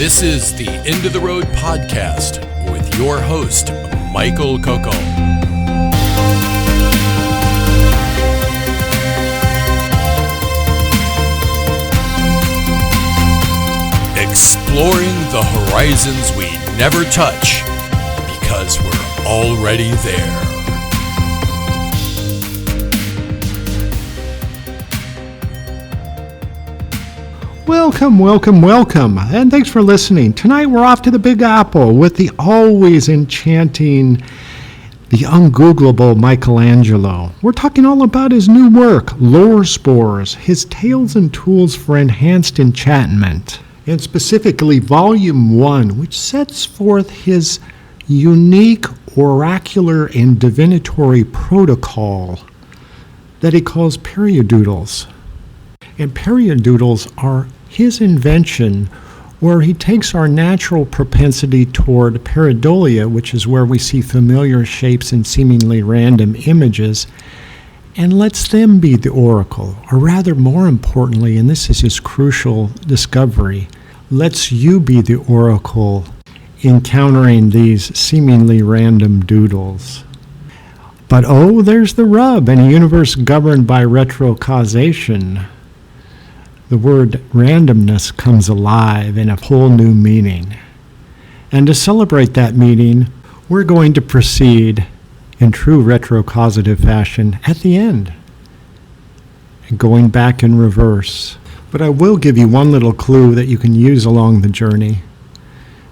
This is the End of the Road podcast with your host, Michael Coco. Exploring the horizons we never touch because we're already there. Welcome, and thanks for listening. Tonight we're off to the Big Apple with the always enchanting, the Ungoogleable Michaelangelo. We're talking all about his new work, Lore Spores, his tales and tools for enhanced enchantment, and specifically Volume 1, which sets forth his unique oracular and divinatory protocol that he calls Pareidoodles. And Pareidoodles are his invention where he takes our natural propensity toward pareidolia, which is where we see familiar shapes and seemingly random images, and lets them be the oracle, or rather more importantly, and this is his crucial discovery, lets you be the oracle encountering these seemingly random doodles. But oh, there's the rub. In a universe governed by retrocausation, the word randomness comes alive in a whole new meaning. And to celebrate that meaning, we're going to proceed in true retrocausative fashion at the end, going back in reverse. But I will give you one little clue that you can use along the journey.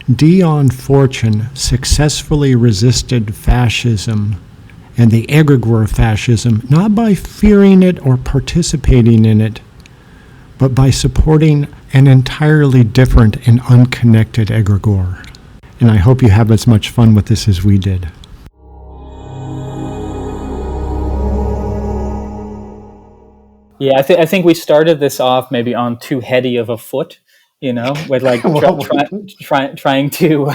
Dion Fortune successfully resisted fascism and the egregore fascism, not by fearing it or participating in it, but by supporting an entirely different and unconnected egregore. And I hope you have as much fun with this as we did. Yeah, I think we started this off maybe on too heady of a foot, with like trying to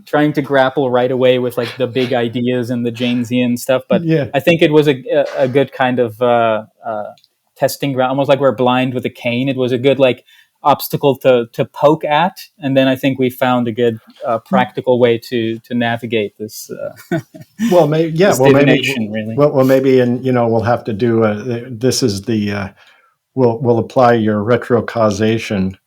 trying to grapple right away with like the big ideas and the Janesian stuff. But yeah. I think it was a good kind of testing ground, almost like we're blind with a cane. It was a good like obstacle to poke at, and then I think we found a good practical way to navigate this. Well, maybe really. Well, maybe, and we'll have to do. This is the we'll apply your retrocausation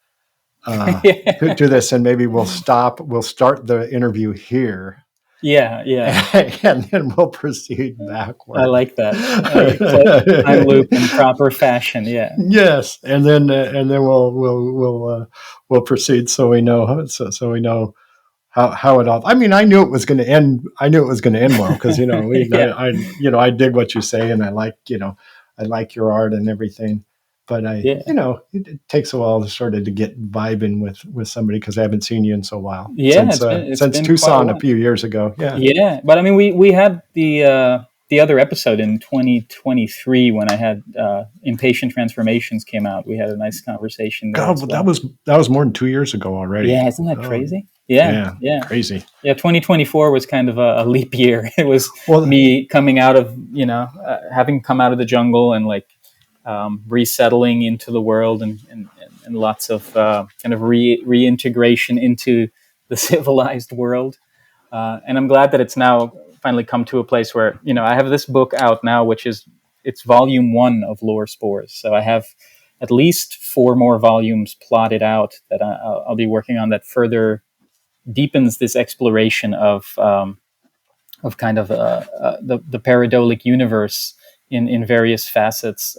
to this, and maybe we'll start the interview here. Yeah. And then we'll proceed backward. I like that. Time loop in proper fashion. Yeah. Yes, and then we'll proceed so we know how it all. I mean, I knew it was going to end. I knew it was going to end well because Yeah. I dig what you say, and I like your art and everything. But it takes a while to sort of to get vibing with somebody because I haven't seen you in so while. Yeah, since Tucson a few years ago. Yeah. But I mean, we had the other episode in 2023 when I had Impatient Transformations came out. We had a nice conversation there. God, that was more than 2 years ago already. Yeah, isn't that crazy? Yeah, crazy. Yeah, 2024 was kind of a leap year. It was me coming out of having come out of the jungle and like. Resettling into the world and lots of kind of reintegration into the civilized world. And I'm glad that it's now finally come to a place where, I have this book out now, it's volume 1 of Lore Spores. So I have at least 4 more volumes plotted out that I'll be working on that further deepens this exploration of kind of the Pareidolic universe in various facets.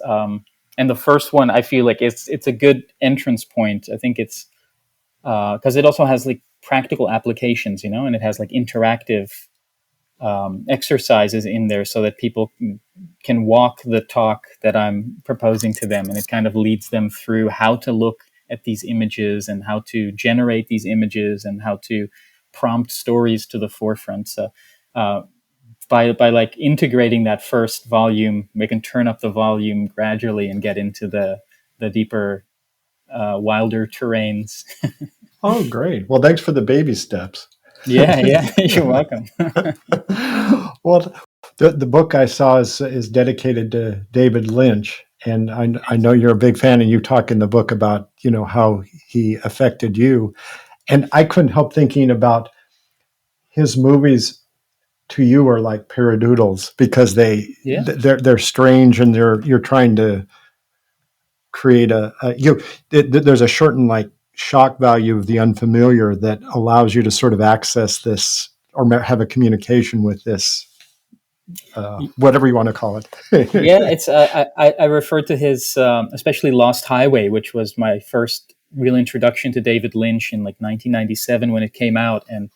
And the first one, I feel like it's a good entrance point. I think it's because it also has like practical applications, and it has like interactive exercises in there so that people can walk the talk that I'm proposing to them. And it kind of leads them through how to look at these images and how to generate these images and how to prompt stories to the forefront. So, by like integrating that first volume, we can turn up the volume gradually and get into the deeper, wilder terrains. Oh, great. Well, thanks for the baby steps. Yeah, you're welcome. Well, the book I saw is dedicated to David Lynch, and I know you're a big fan, and you talk in the book about how he affected you. And I couldn't help thinking about his movies to you are like paradoodles because they're strange and you're trying to create there's a certain like shock value of the unfamiliar that allows you to sort of access this or have a communication with this, whatever you want to call it. Yeah, it's I refer to his especially Lost Highway, which was my first real introduction to David Lynch in like 1997 when it came out, and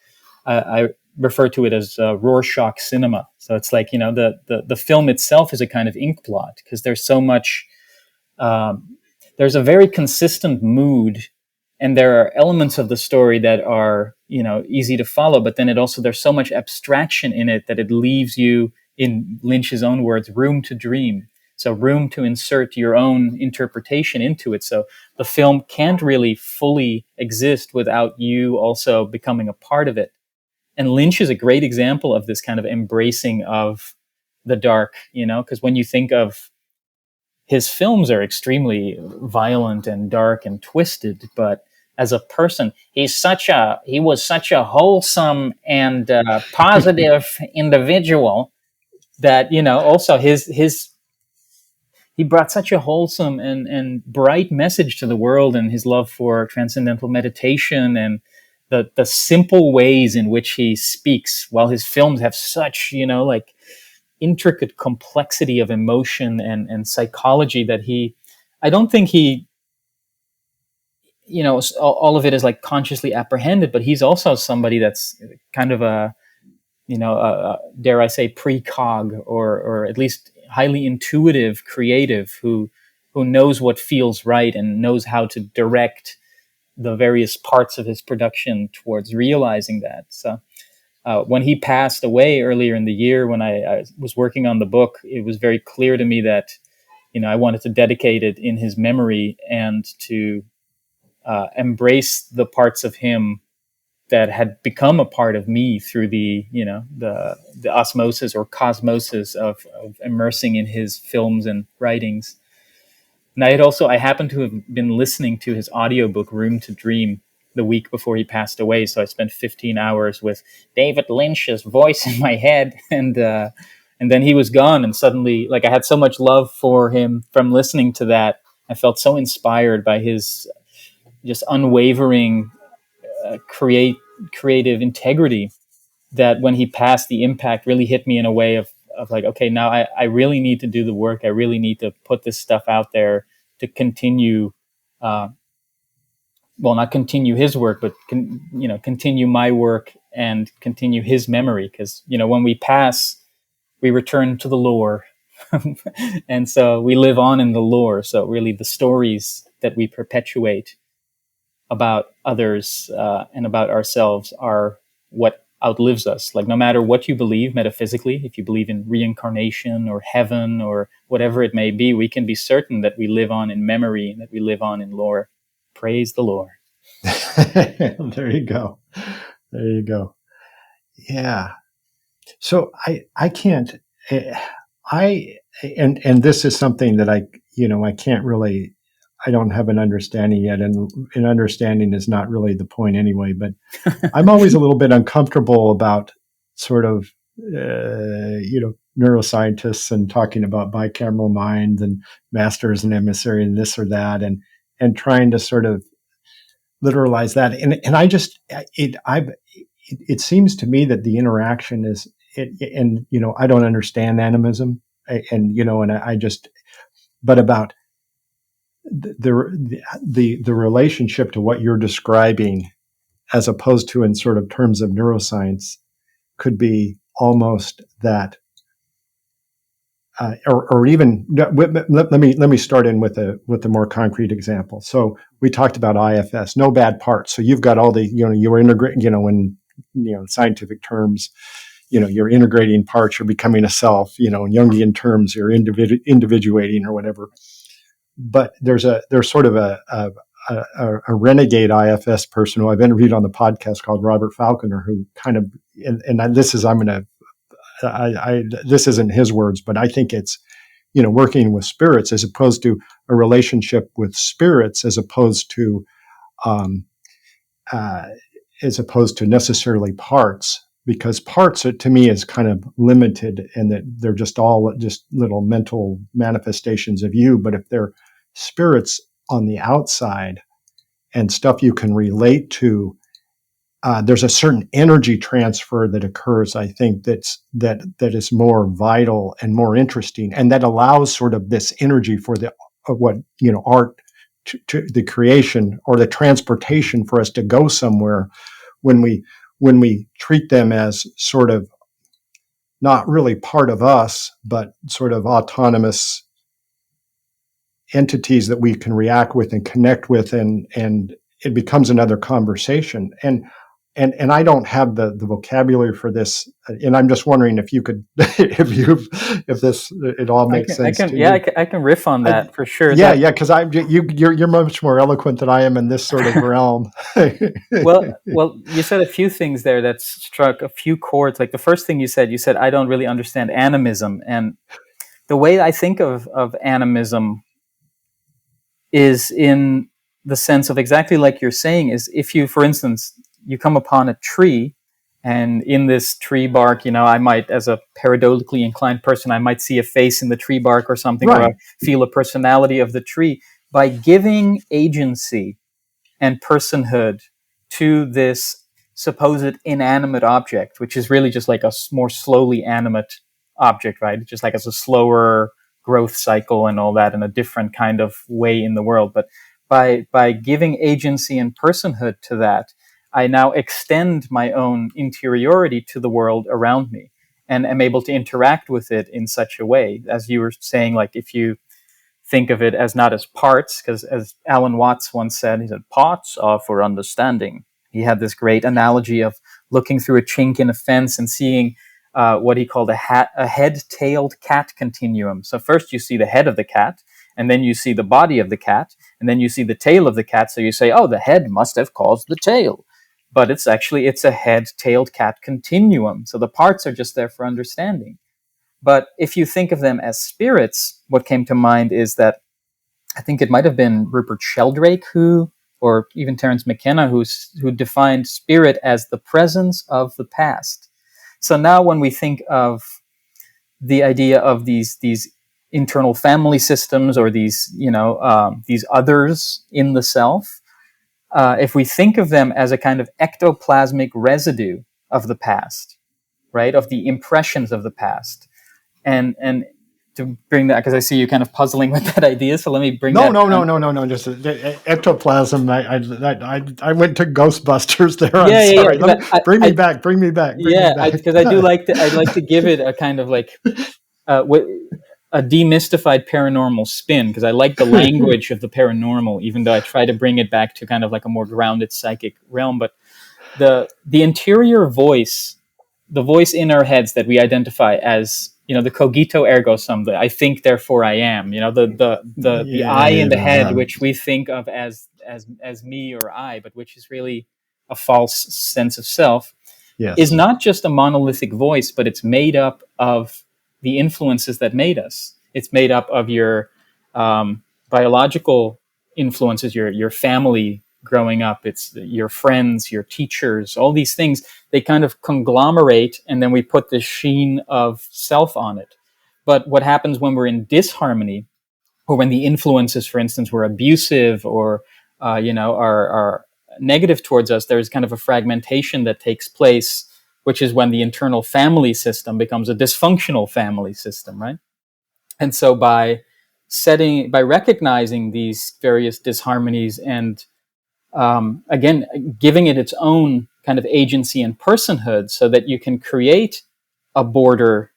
I refer to it as Rorschach cinema. So it's like, the film itself is a kind of ink blot because there's so much. There's a very consistent mood, and there are elements of the story that are easy to follow. But then there's so much abstraction in it that it leaves you, in Lynch's own words, room to dream. So room to insert your own interpretation into it. So the film can't really fully exist without you also becoming a part of it. And Lynch is a great example of this kind of embracing of the dark, because when you think of his films are extremely violent and dark and twisted, but as a person, he was such a wholesome and positive individual that, also he brought such a wholesome and bright message to the world, and his love for transcendental meditation and the simple ways in which he speaks, while his films have such, like intricate complexity of emotion and psychology that I don't think he, all of it is like consciously apprehended, but he's also somebody that's kind of dare I say, precog or at least highly intuitive, creative, who knows what feels right and knows how to direct the various parts of his production towards realizing that. So when he passed away earlier in the year, when I was working on the book, it was very clear to me that, I wanted to dedicate it in his memory and to embrace the parts of him that had become a part of me through the osmosis or cosmosis of immersing in his films and writings. And I happened to have been listening to his audiobook Room to Dream the week before he passed away. So I spent 15 hours with David Lynch's voice in my head, and then he was gone. And suddenly, like, I had so much love for him from listening to that. I felt so inspired by his just unwavering creative integrity that when he passed, the impact really hit me in a way of like, okay, now I really need to do the work. I really need to put this stuff out there to continue, not continue his work, but continue my work and continue his memory. Because, when we pass, we return to the lore. And so we live on in the lore. So really the stories that we perpetuate about others and about ourselves are what outlives us. Like, no matter what you believe metaphysically, if you believe in reincarnation or heaven or whatever it may be, we can be certain that we live on in memory and that we live on in lore. Praise the Lord. There you go. There you go. Yeah. So I can't, and this is something that I can't really, I don't have an understanding yet, and an understanding is not really the point anyway, but I'm always a little bit uncomfortable about sort of, neuroscientists and talking about bicameral minds and masters and emissary and this or that, and trying to sort of literalize that. And I just, it seems to me that the interaction is, I don't understand animism, but about the relationship to what you're describing, as opposed to in sort of terms of neuroscience, could be almost that, or even let me start in with a more concrete example. So we talked about IFS, no bad parts. So you've got all the you're integrating, in scientific terms, you're integrating parts, you're becoming a self, in Jungian terms, you're individuating or whatever. But there's sort of a renegade IFS person who I've interviewed on the podcast called Robert Falconer, who kind of, and this is, this isn't his words, but I think it's, working with spirits as opposed to a relationship with spirits, as opposed to, as opposed to necessarily parts, because parts to me is kind of limited and that they're just all just little mental manifestations of you. But if they're spirits on the outside and stuff you can relate to, there's a certain energy transfer that occurs, I think, that is more vital and more interesting, and that allows sort of this energy for the what art to the creation or the transportation for us to go somewhere when we treat them as sort of not really part of us, but sort of autonomous entities that we can react with and connect with, and it becomes another conversation. And I don't have the vocabulary for this, and I'm just wondering if you could, if this it all makes sense to you. I can riff on that for sure. Yeah, because you're much more eloquent than I am in this sort of realm. well, you said a few things there that struck a few chords. Like the first thing you said I don't really understand animism, and the way I think of animism is in the sense of exactly like you're saying, is if you, for instance, you come upon a tree, and in this tree bark, I might, as a pareidolically inclined person, I might see a face in the tree bark or something, right, or I feel a personality of the tree. By giving agency and personhood to this supposed inanimate object, which is really just like a more slowly animate object, right? Just like it's a slower growth cycle and all that in a different kind of way in the world. But by giving agency and personhood to that, I now extend my own interiority to the world around me and am able to interact with it in such a way, as you were saying, like if you think of it as not as parts, because as Alan Watts once said, he said, parts are for understanding. He had this great analogy of looking through a chink in a fence and seeing what he called a head-tailed cat continuum. So first you see the head of the cat, and then you see the body of the cat, and then you see the tail of the cat. So you say, oh, the head must have caused the tail. But it's a head-tailed cat continuum. So the parts are just there for understanding. But if you think of them as spirits, what came to mind is that I think it might have been Rupert Sheldrake or even Terence McKenna who defined spirit as the presence of the past. So now when we think of the idea of these internal family systems or these others in the self, if we think of them as a kind of ectoplasmic residue of the past, right, of the impressions of the past, and to bring that, because I see you kind of puzzling with that idea, so let me bring that. No. Just ectoplasm. I went to Ghostbusters there. I'm sorry. Bring me back. Because I do like to. I'd like to give it a kind of like a demystified paranormal spin, because I like the language of the paranormal, even though I try to bring it back to kind of like a more grounded psychic realm. But the interior voice, the voice in our heads that we identify as, the cogito ergo sum, the I think therefore I am, the I in the head, which we think of as me or I, but which is really a false sense of self, is not just a monolithic voice, but it's made up of the influences that made us. It's made up of your biological influences, your family growing up, it's your friends, your teachers, all these things. They kind of conglomerate, and then we put this sheen of self on it. But what happens when we're in disharmony, or when the influences, for instance, were abusive or are negative towards us, there's kind of a fragmentation that takes place, which is when the internal family system becomes a dysfunctional family system, right? And so by recognizing these various disharmonies and again, giving it its own kind of agency and personhood, so that you can create a border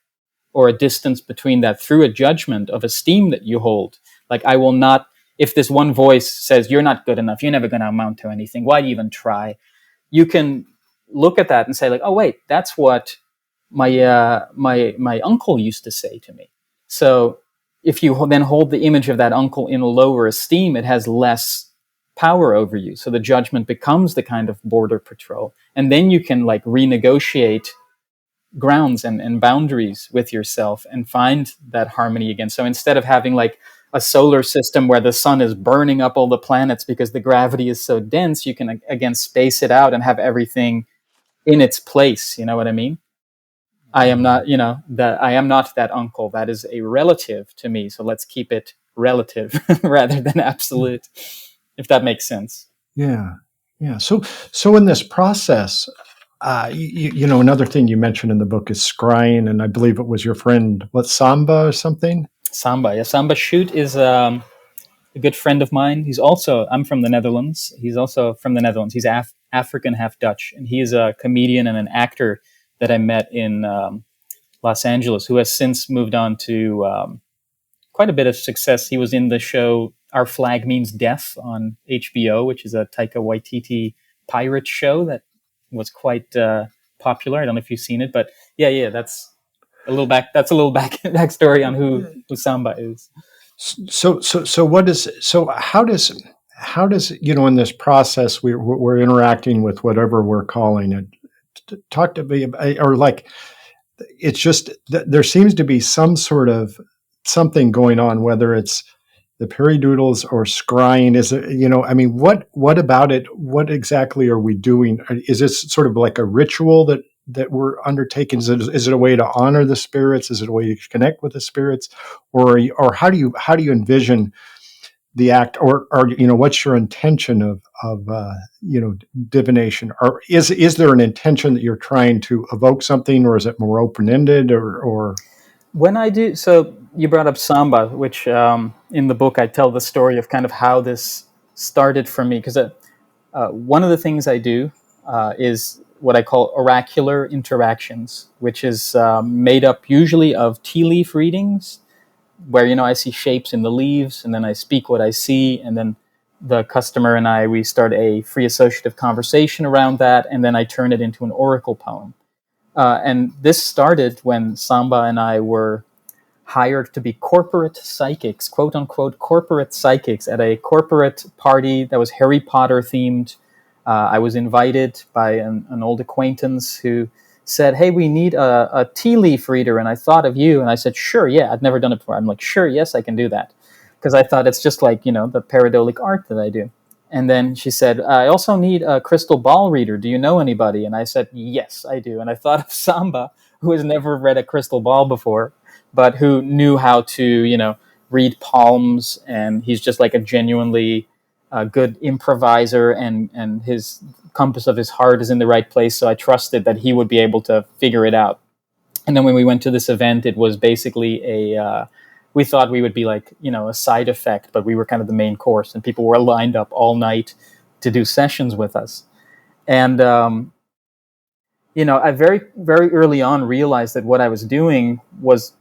or a distance between that through a judgment of esteem that you hold. Like, I will not, if this one voice says, you're not good enough, you're never going to amount to anything, why do you even try? You can look at that and say, like, oh, wait, that's what my uncle used to say to me. So if you then hold the image of that uncle in a lower esteem, it has less power over you. So the judgment becomes the kind of border patrol. And then you can like renegotiate grounds and boundaries with yourself and find that harmony again. So instead of having like a solar system where the sun is burning up all the planets because the gravity is so dense, you can again space it out and have everything in its place. You know what I mean? I am not, that I am not that uncle. That is a relative to me. So let's keep it relative rather than absolute, if that makes sense. Yeah. Yeah. So in this process, another thing you mentioned in the book is scrying, and I believe it was your friend, Samba or something? Samba. Yeah. Samba Shoot is a good friend of mine. I'm from the Netherlands. He's also from the Netherlands. He's African, half Dutch. And he is a comedian and an actor that I met in Los Angeles, who has since moved on to quite a bit of success. He was in the show Our Flag Means Death on HBO, which is a Taika Waititi pirate show that was quite popular. I don't know if you've seen it, but yeah, that's a little backstory on who Samba is. So how does in this process we're interacting with whatever we're calling it? Talk to me about, or like, it's just there seems to be some sort of something going on, whether it's the paradoodles or scrying. Is it, I mean, what about it? What exactly are we doing? Is this sort of like a ritual that we're undertaking? Is it a way to honor the spirits? Is it a way to connect with the spirits? Or how do you envision the act, or what's your intention of divination? Or is there an intention that you're trying to evoke something, or is it more open-ended, or when I do? So you brought up Samba, which in the book I tell the story of kind of how this started for me, because one of the things I do is what I call oracular interactions, which is made up usually of tea leaf readings, where I see shapes in the leaves, and then I speak what I see, and then the customer and we start a free associative conversation around that, and then I turn it into an oracle poem. And this started when Samba and I were hired to be corporate psychics, quote unquote corporate psychics, at a corporate party that was Harry Potter themed. I was invited by an old acquaintance who said, "Hey, we need a tea leaf reader," and I thought of you. And I said, "Sure, yeah, I'd never done it before." I'm like, "Sure, yes, I can do that," because I thought it's just like the pareidolic art that I do. And then she said, "I also need a crystal ball reader. Do you know anybody?" And I said, "Yes, I do." And I thought of Samba, who has never read a crystal ball before, but who knew how to read palms, and he's just like a genuinely good improviser, and his compass of his heart is in the right place. So I trusted that he would be able to figure it out. And then when we went to this event, it was basically we thought we would be like, a side effect, but we were kind of the main course, and people were lined up all night to do sessions with us. And, I very, very early on realized that what I was doing was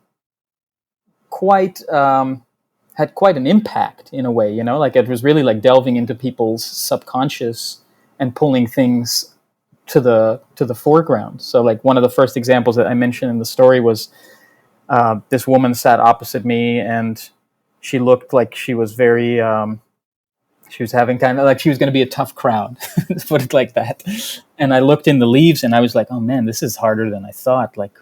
had quite an impact in a way, like it was really like delving into people's subconscious and pulling things to the foreground. So like one of the first examples that I mentioned in the story was this woman sat opposite me, and she looked like she was very she was having kind of like she was going to be a tough crowd, let's put it like that. And I looked in the leaves, and I was like, oh man, this is harder than I thought. Like,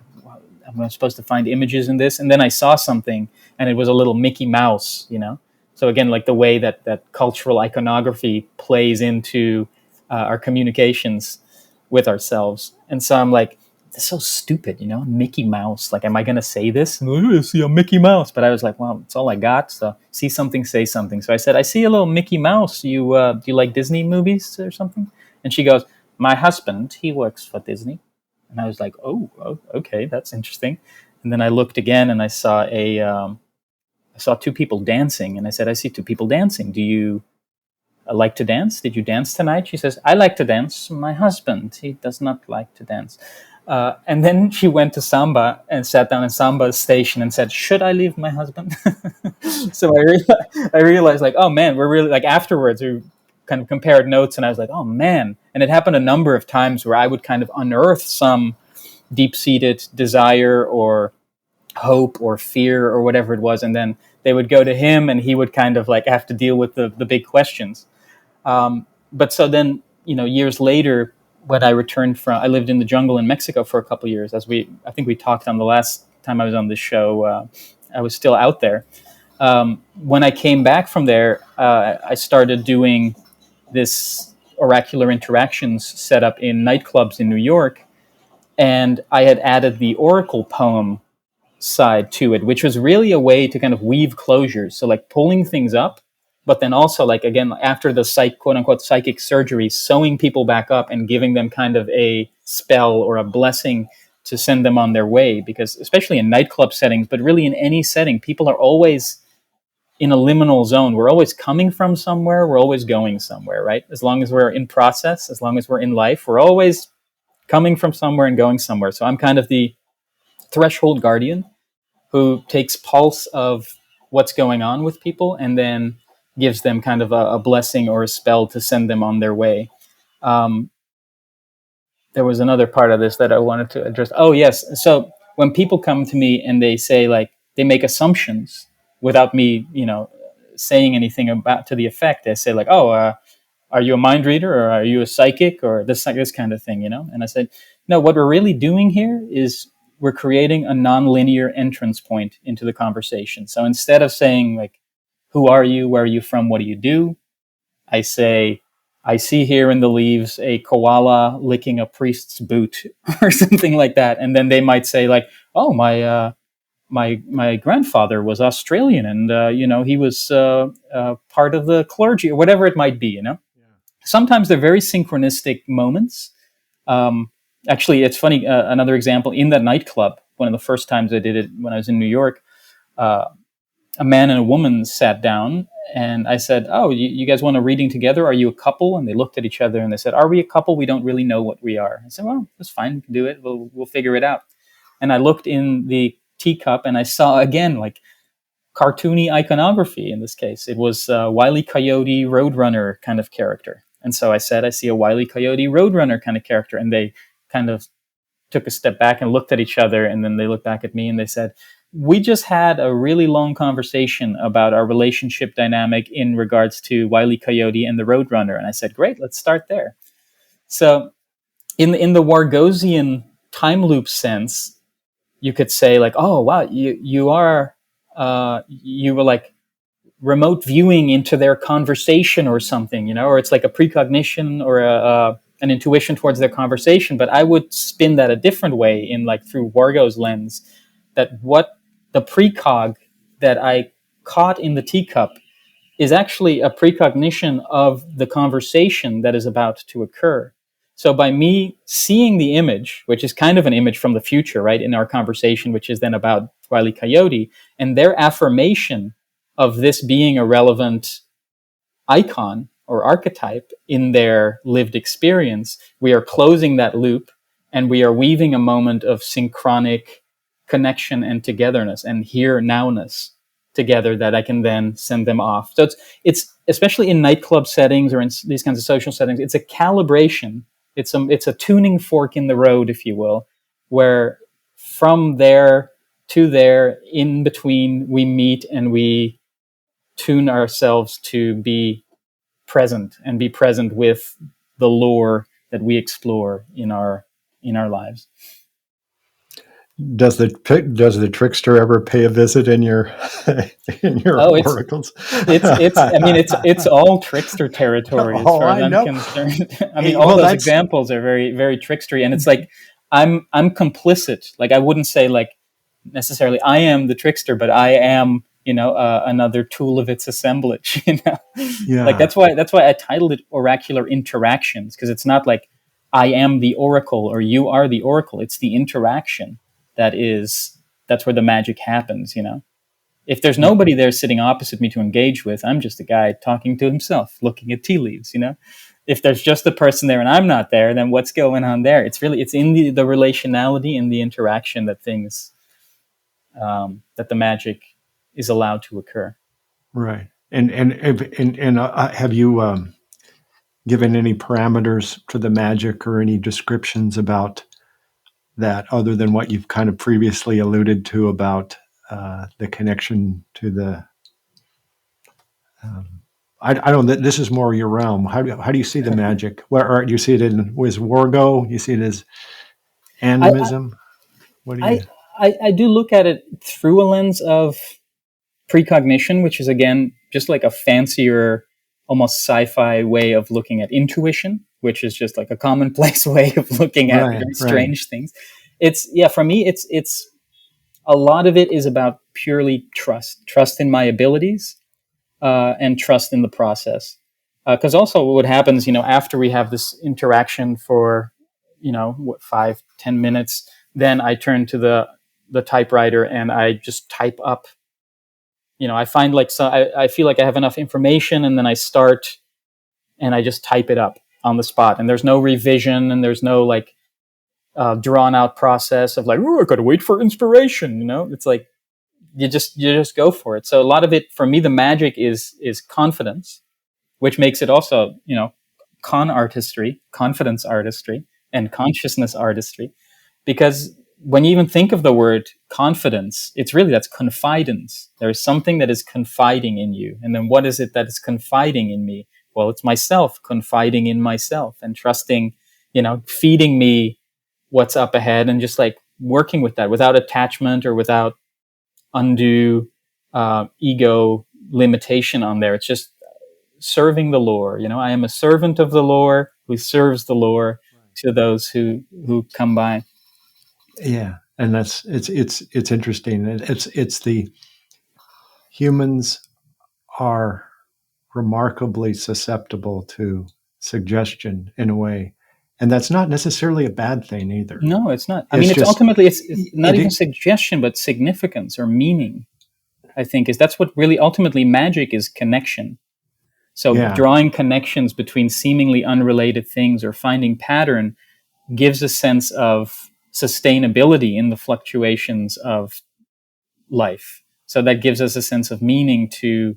I'm supposed to find images in this. And then I saw something, and it was a little Mickey Mouse, So again, like the way that cultural iconography plays into our communications with ourselves. And so I'm like, that's so stupid, Mickey Mouse. Like, am I going to say this? I see a Mickey Mouse. But I was like, well, it's all I got. So see something, say something. So I said, I see a little Mickey Mouse. Do you like Disney movies or something? And she goes, my husband, he works for Disney. And I was like, oh, okay, that's interesting. And then I looked again, and I saw I saw two people dancing. And I said, I see two people dancing. Do you like to dance? Did you dance tonight? She says, I like to dance. My husband, he does not like to dance. And then she went to Samba and sat down in Samba's station and said, should I leave my husband? So I realized like, oh man, we're really like afterwards we kind of compared notes, and I was like, oh man. And it happened a number of times where I would kind of unearth some deep-seated desire or hope or fear or whatever it was, and then they would go to him, and he would kind of like have to deal with the big questions. But so then, years later, when I returned I lived in the jungle in Mexico for a couple of years, I think we talked on the last time I was on this show. I was still out there. When I came back from there, I started doing this oracular interactions set up in nightclubs in New York, and I had added the oracle poem side to it, which was really a way to kind of weave closures. So like pulling things up, but then also like, again, after the quote unquote psychic surgery, sewing people back up and giving them kind of a spell or a blessing to send them on their way. Because especially in nightclub settings, but really in any setting, people are always in a liminal zone. We're always coming from somewhere. We're always going somewhere, right? As long as we're in process, as long as we're in life, we're always coming from somewhere and going somewhere. So I'm kind of the threshold guardian who takes pulse of what's going on with people and then gives them kind of a blessing or a spell to send them on their way. There was another part of this that I wanted to address. Oh, yes. So when people come to me and they say, like, they make assumptions without me, saying anything about to the effect, they say, like, oh, are you a mind reader or are you a psychic or this kind of thing, And I said, no, what we're really doing here is we're creating a nonlinear entrance point into the conversation. So instead of saying, like, who are you, where are you from, what do you do? I say, I see here in the leaves a koala licking a priest's boot or something like that. And then they might say, like, oh, my grandfather was Australian and, he was part of the clergy or whatever it might be, Yeah. Sometimes they're very synchronistic moments. Actually, it's funny, another example, in that nightclub, one of the first times I did it when I was in New York, a man and a woman sat down and I said, oh, you guys want a reading together? Are you a couple? And they looked at each other and they said, are we a couple? We don't really know what we are. I said, well, that's fine. We can do it. We'll figure it out. And I looked in the teacup and I saw again, like, cartoony iconography in this case. It was a Wile E. Coyote Roadrunner kind of character. And so I said, I see a Wile E. Coyote Roadrunner kind of character. And they kind of took a step back and looked at each other. And then they looked back at me and they said, we just had a really long conversation about our relationship dynamic in regards to Wile E. Coyote and the Roadrunner. And I said, great, let's start there. So in the Wargosian time loop sense, you could say, like, oh, wow, you were like remote viewing into their conversation or something, or it's like a precognition or an intuition towards their conversation. But I would spin that a different way in, like, through Wargo's lens, that what the precog that I caught in the teacup is actually a precognition of the conversation that is about to occur. So by me seeing the image, which is kind of an image from the future, right, in our conversation, which is then about Wile E. Coyote, and their affirmation of this being a relevant icon or archetype in their lived experience, we are closing that loop and we are weaving a moment of synchronic connection and togetherness and here nowness together that I can then send them off. So it's especially in nightclub settings or in these kinds of social settings, it's a calibration. It's a tuning fork in the road, if you will, where from there to there, in between, we meet and we tune ourselves to be present and be present with the lore that we explore in our lives. Does the trickster ever pay a visit in your oracles? It's all trickster territory as far as I'm concerned. I mean, all those examples are very, very trickstery, and it's like I'm complicit. Like, I wouldn't say, like, necessarily I am the trickster, but I am, another tool of its assemblage. Yeah. Like that's why I titled it Oracular Interactions, because it's not like I am the oracle or you are the oracle. It's the interaction. That's where the magic happens, If there's nobody there sitting opposite me to engage with, I'm just a guy talking to himself, looking at tea leaves, If there's just the person there and I'm not there, then what's going on there? It's in the relationality and the interaction that things, that the magic is allowed to occur. Right. And have you given any parameters to the magic or any descriptions about that, other than what you've kind of previously alluded to about the connection to the? I don't. This is more your realm. How do you see the magic? Or do you see it with Wargo? You see it as animism? What do you? I do look at it through a lens of precognition, which is again just like a fancier, almost sci-fi way of looking at intuition, which is just like a commonplace way of looking at very strange things. It's for me, it's a lot of it is about purely trust in my abilities, and trust in the process. Because also what happens, after we have this interaction for, 5-10 minutes, then I turn to the typewriter and I just type up. I find I feel like I have enough information, and then I start and I just type it up on the spot, and there's no revision, and there's no drawn out process of I got to wait for inspiration. It's like you just go for it. So a lot of it for me, the magic is confidence, which makes it also confidence artistry, and consciousness artistry, because when you even think of the word confidence, that's confidence. There's something that is confiding in you. And then what is it that is confiding in me? Well, it's myself confiding in myself and trusting, feeding me what's up ahead, and just working with that without attachment or without undue ego limitation on there. It's just serving the lore. I am a servant of the lore who serves the lore to those who come by. Yeah, and it's interesting. It's the humans are remarkably susceptible to suggestion in a way, and that's not necessarily a bad thing either. No, it's not. I mean, it's ultimately it's not even suggestion, but significance or meaning. I think that's what really ultimately magic is: connection. So drawing connections between seemingly unrelated things or finding pattern gives a sense of sustainability in the fluctuations of life. So that gives us a sense of meaning to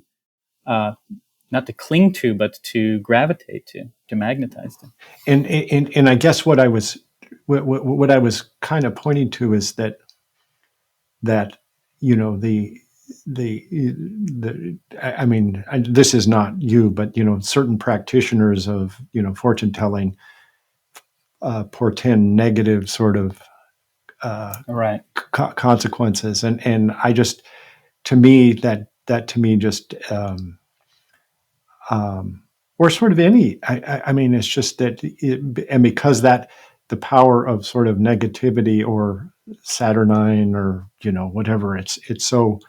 not to cling to, but to gravitate to magnetize to. And I guess what I was kind of pointing to is that I mean, this is not you, but certain practitioners of fortune telling portend negative sort of consequences, and I just, to me, that to me just or sort of any, I mean, it's just that and because that the power of sort of negativity or Saturnine or whatever, it's so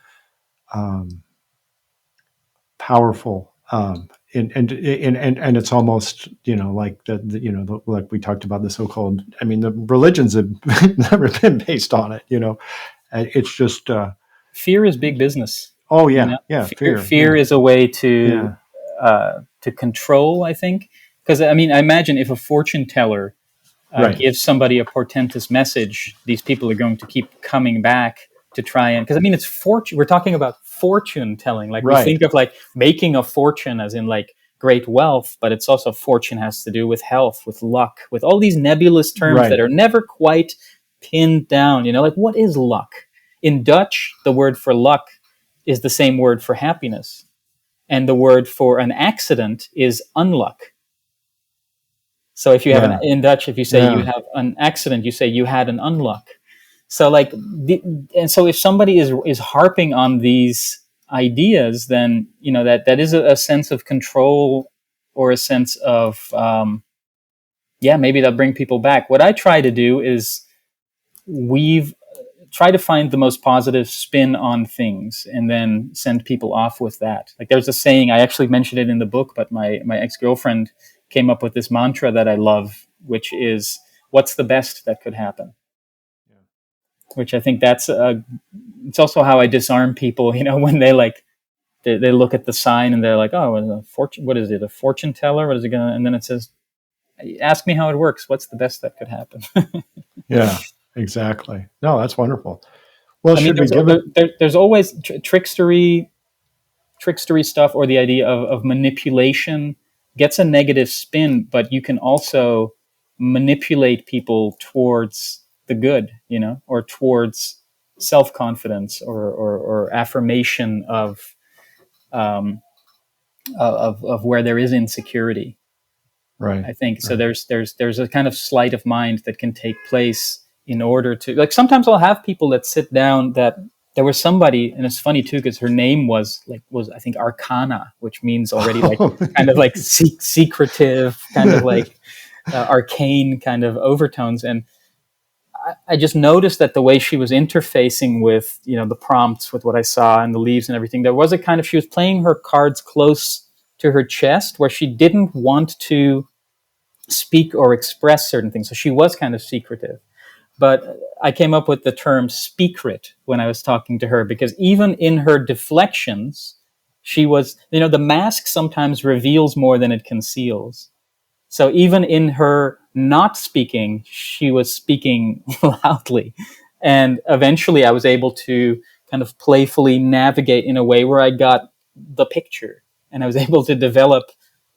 powerful, and it's almost like like we talked about the so-called, I mean, the religions have never been based on it. It's just fear is big business. Oh yeah, fear is a way to control, I think, because I mean, I imagine if a fortune teller gives somebody a portentous message, these people are going to keep coming back to try and, because I mean, it's fortune. We're talking about fortune telling. We think of making a fortune as in great wealth, but it's also fortune has to do with health, with luck, with all these nebulous terms that are never quite pinned down. What is luck? In Dutch, the word for luck is the same word for happiness. And the word for an accident is unluck. So if you have in Dutch, if you say you have an accident, you say you had an unluck. So and so if somebody is harping on these ideas, then that is a sense of control or a sense of maybe that'll bring people back. What I try to do is try to find the most positive spin on things and then send people off with that. There's a saying, I actually mentioned it in the book, but my ex-girlfriend came up with this mantra that I love, which is, what's the best that could happen? Which I think it's also how I disarm people, when they they look at the sign and they're like, oh, what is it? A fortune teller? What is it going to, and then it says, ask me how it works. What's the best that could happen? Yeah, exactly. No, that's wonderful. Well, there's always trickstery stuff, or the idea of manipulation gets a negative spin, but you can also manipulate people towards the good, or towards self-confidence or affirmation of where there is insecurity. Right. I think so. There's a kind of sleight of mind that can take place in order to, sometimes I'll have people that sit down that there was somebody, and it's funny too because her name was I think Arcana, which means already like kind of like secretive, kind of like arcane kind of overtones. And I just noticed that the way she was interfacing with, the prompts, with what I saw and the leaves and everything, there was a kind of, she was playing her cards close to her chest where she didn't want to speak or express certain things. So she was kind of secretive. But I came up with the term speakrit when I was talking to her, because even in her deflections, she was, the mask sometimes reveals more than it conceals. So even in her not speaking, she was speaking loudly. And eventually I was able to kind of playfully navigate in a way where I got the picture and I was able to develop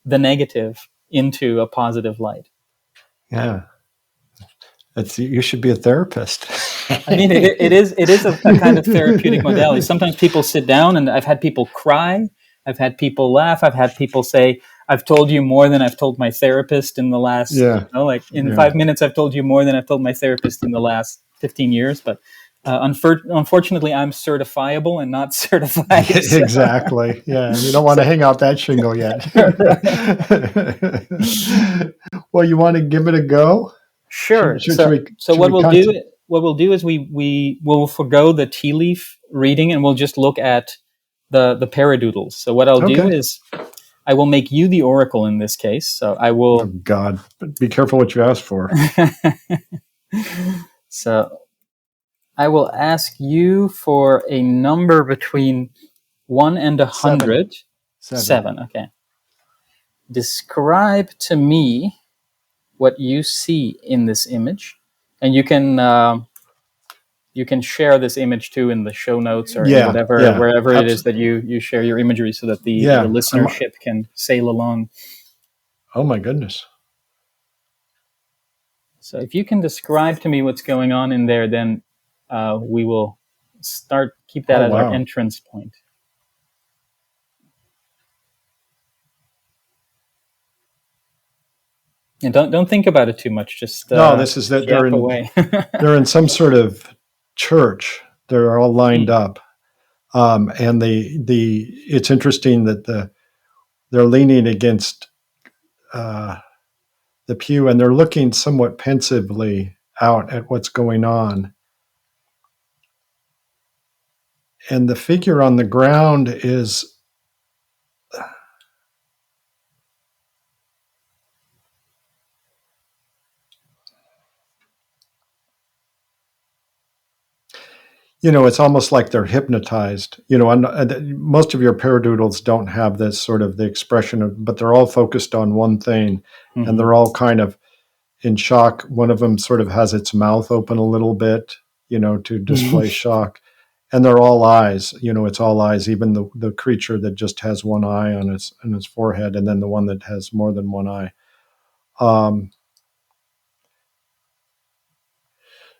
the negative into a positive light. Yeah. You should be a therapist. I mean, it is a kind of therapeutic modality. Sometimes people sit down, and I've had people cry. I've had people laugh. I've had people say, I've told you more than I've told my therapist in the last, 5 minutes, I've told you more than I've told my therapist in the last 15 years. But unfortunately, I'm certifiable and not certified. So. Exactly. Yeah. You don't want to hang out that shingle yet. Well, you want to give it a go? Sure. So what we'll do is we will forgo the tea leaf reading, and we'll just look at the paradoodles. So what I'll do is I will make you the oracle in this case. So I will. Oh God! Be careful what you ask for. So I will ask you for a number between 1 and 100. Seven. Okay. Describe to me what you see in this image, and you can share this image too in the show notes or in wherever it is that you share your imagery, so that the listenership can sail along. Oh my goodness. So if you can describe to me what's going on in there, then we will keep that as our entrance point. And don't think about it too much. Just no. This is that they're in some sort of church. They're all lined up, and it's interesting that they're leaning against the pew, and they're looking somewhat pensively out at what's going on. And the figure on the ground is. It's almost like they're hypnotized. Most of your paradoodles don't have this sort of the expression but they're all focused on one thing, and they're all kind of in shock. One of them sort of has its mouth open a little bit, to display shock. And they're all eyes. It's all eyes. Even the creature that just has one eye on its forehead, and then the one that has more than one eye.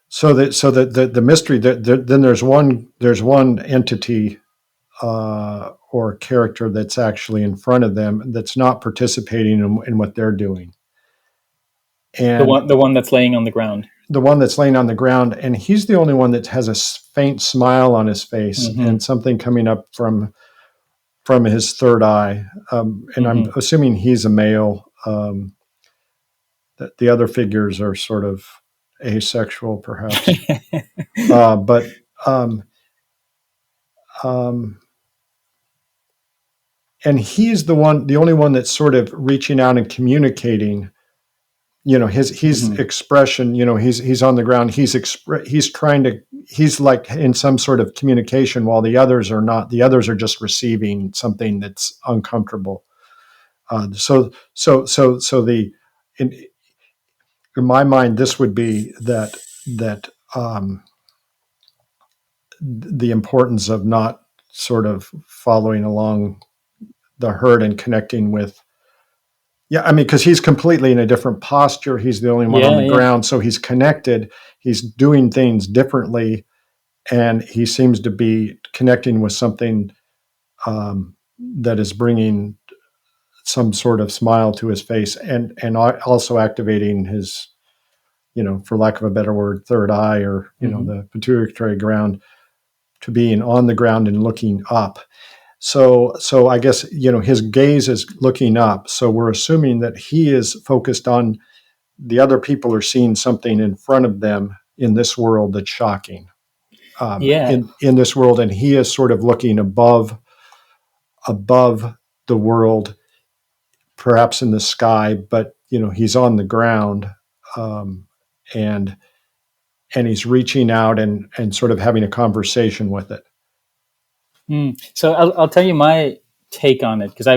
So the mystery, then there's one entity or character that's actually in front of them that's not participating in what they're doing. And the one that's laying on the ground. The one that's laying on the ground, and he's the only one that has a faint smile on his face and something coming up from his third eye. And I'm assuming he's a male. That the other figures are sort of asexual, perhaps. And he's the only one that's sort of reaching out and communicating. His expression. He's on the ground. He's like in some sort of communication, while the others are not. The others are just receiving something that's uncomfortable. In my mind, this would be that the importance of not sort of following along the herd and connecting with. Yeah, I mean, because he's completely in a different posture. He's the only one on the ground, so he's connected. He's doing things differently, and he seems to be connecting with something that is bringing some sort of smile to his face, and also activating his, for lack of a better word, third eye, or the pituitary gland, to being on the ground and looking up. So I guess, his gaze is looking up. So we're assuming that he is focused on the other people are seeing something in front of them in this world that's shocking. In this world, and he is sort of looking above the world, perhaps in the sky, but he's on the ground, and he's reaching out and sort of having a conversation with it. So I'll tell you my take on it, because I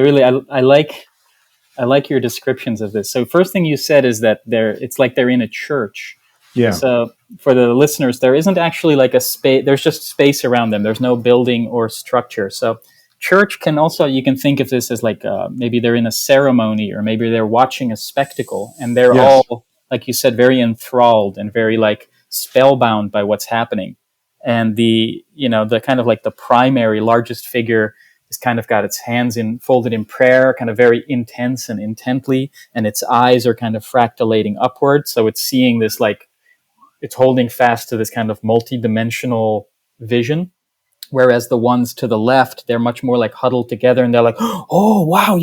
like your descriptions of this. So first thing you said is that it's like they're in a church. Yeah. So for the listeners, there isn't actually like a space. There's just space around them. There's no building or structure. So church can also, you can think of this as like maybe they're in a ceremony, or maybe they're watching a spectacle, and they're all, like you said, very enthralled and very like spellbound by what's happening. And the kind of like the primary largest figure is kind of got its hands folded in prayer, kind of very intense and intently, and its eyes are kind of fractalating upward. So it's seeing this, like, it's holding fast to this kind of multidimensional vision. Whereas the ones to the left, they're much more like huddled together, and they're like, oh, wow,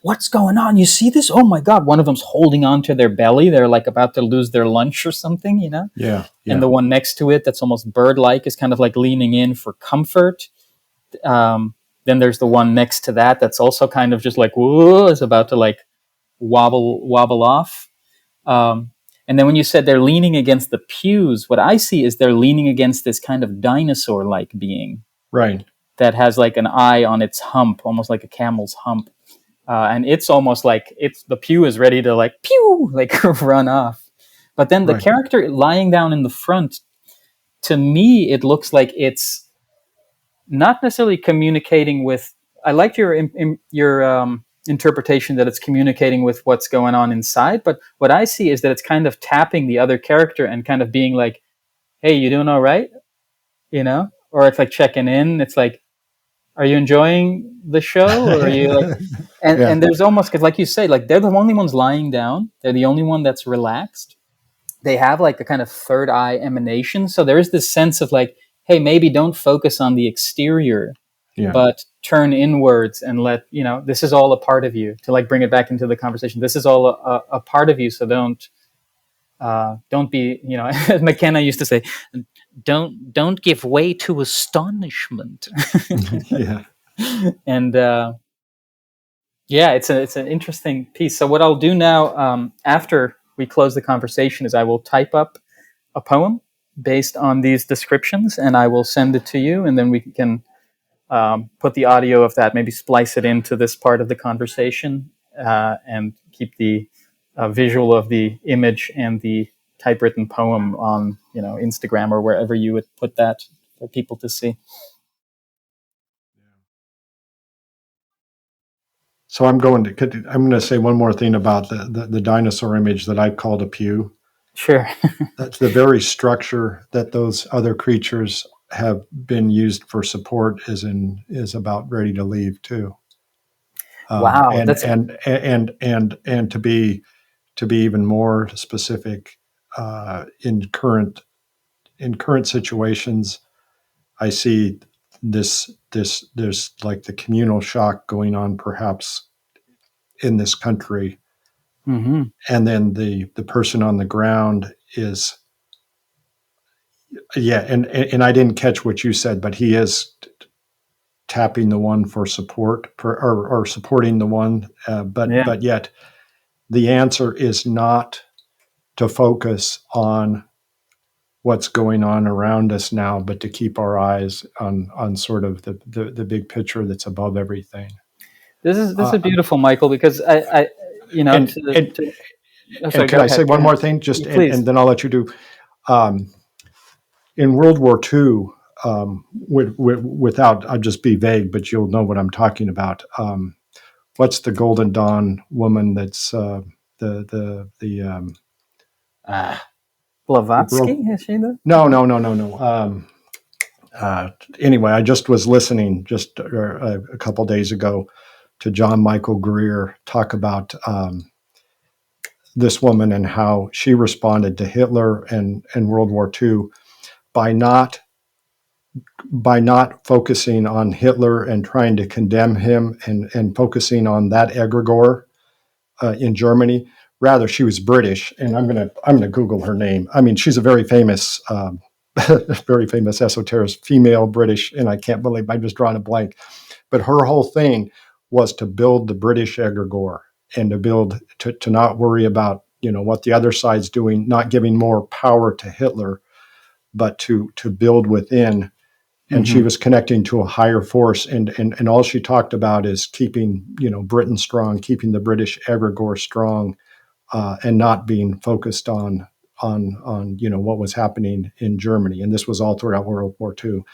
what's going on? You see this? Oh my God. One of them's holding on to their belly. They're like about to lose their lunch or something, Yeah. And the one next to it, that's almost bird-like, is kind of like leaning in for comfort. Then there's the one next to that that's also kind of just like, whoa, is about to like wobble off. And then when you said they're leaning against the pews, what I see is they're leaning against this kind of dinosaur-like being. Right. That has like an eye on its hump, almost like a camel's hump. And it's almost like the pew is ready to like, pew, like run off. But then the character lying down in the front, to me, it looks like it's not necessarily communicating with. I like your interpretation that it's communicating with what's going on inside, but what I see is that it's kind of tapping the other character and kind of being like, "Hey, you doing all right?" Or it's like checking in. It's like, "Are you enjoying the show?" Or are you like? And there's almost, because like you say, like they're the only ones lying down. They're the only one that's relaxed. They have like a kind of third eye emanation, so there is this sense of like, hey, maybe don't focus on the exterior, but turn inwards and let, this is all a part of you, to like bring it back into the conversation. This is all a part of you. So don't be, as McKenna used to say, don't give way to astonishment. And it's an interesting piece. So what I'll do now, after we close the conversation, is I will type up a poem based on these descriptions, and I will send it to you, and then we can put the audio of that, maybe splice it into this part of the conversation, and keep the visual of the image and the typewritten poem on, Instagram or wherever you would put that for people to see. So I'm going to say one more thing about the dinosaur image that I called a pew. Sure. That's the very structure that those other creatures have been used for support is about ready to leave too. Wow. And to be even more specific, in current situations, I see there's like the communal shock going on perhaps in this country. Mm-hmm. And then the person on the ground is, and I didn't catch what you said, but he is tapping the one for support, or supporting the one, but yet the answer is not to focus on what's going on around us now, but to keep our eyes on sort of the big picture that's above everything. This is beautiful, Michael, because I can I say one more thing, and then I'll let you do. In World War II, without, I'll just be vague, but you'll know what I'm talking about. What's the Golden Dawn woman that's Blavatsky? Is she there? No. Anyway, I just was listening a couple days ago to John Michael Greer talk about this woman and how she responded to Hitler and World War II by not by not focusing on Hitler and trying to condemn him and focusing on that egregore in Germany. Rather, she was British, and I'm gonna Google her name. I mean, she's a very famous very famous esoterist, female British, and I can't believe I'm just drawing a blank. But her whole thing was to build the British egregore and to not worry about what the other side's doing, not giving more power to Hitler, but to build within. And she was connecting to a higher force, and all she talked about is keeping Britain strong, keeping the British egregore strong, and not being focused on what was happening in Germany. And this was all throughout World War II.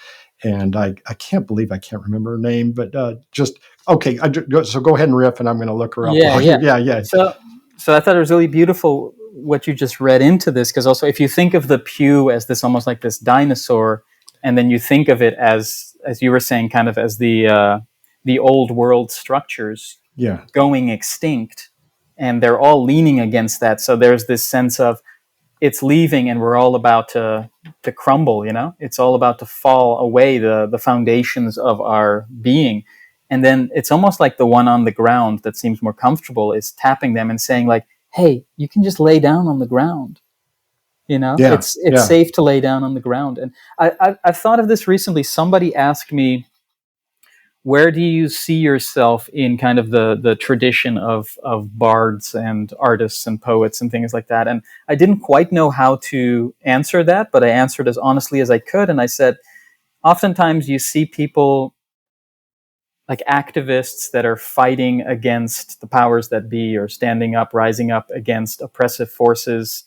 And I can't believe I can't remember her name, but just okay. So go ahead and riff, and I'm going to look her up. Yeah. So I thought it was really beautiful what you just read into this, because also if you think of the pew as this almost like this dinosaur, and then you think of it as you were saying, kind of as the old world structures going extinct, and they're all leaning against that. So there's this sense of it's leaving, and we're all about to crumble. It's all about to fall away, the foundations of our being. And then it's almost like the one on the ground that seems more comfortable is tapping them and saying like, "Hey, you can just lay down on the ground." It's safe to lay down on the ground. And I've thought of this recently. Somebody asked me, where do you see yourself in kind of the tradition of bards and artists and poets and things like that? And I didn't quite know how to answer that, but I answered as honestly as I could. And I said, oftentimes you see people like activists that are fighting against the powers that be, or standing up, rising up against oppressive forces.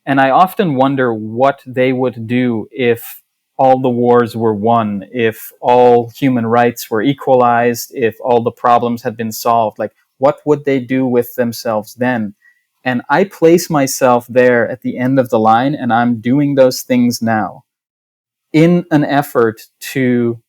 And I often wonder what they would do if all the wars were won, if all human rights were equalized, if all the problems had been solved. Like, what would they do with themselves then? And I place myself there at the end of the line, and I'm doing those things now in an effort to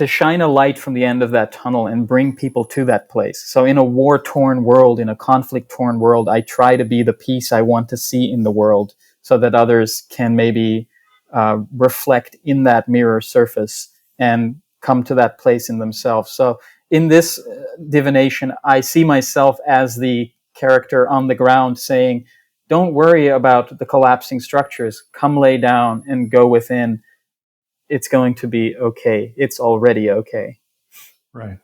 shine a light from the end of that tunnel and bring people to that place. So in a war-torn world, in a conflict-torn world, I try to be the peace I want to see in the world, so that others can maybe reflect in that mirror surface and come to that place in themselves. So in this divination, I see myself as the character on the ground saying, don't worry about the collapsing structures. Come lay down and go within. It's going to be okay. It's already okay. Right.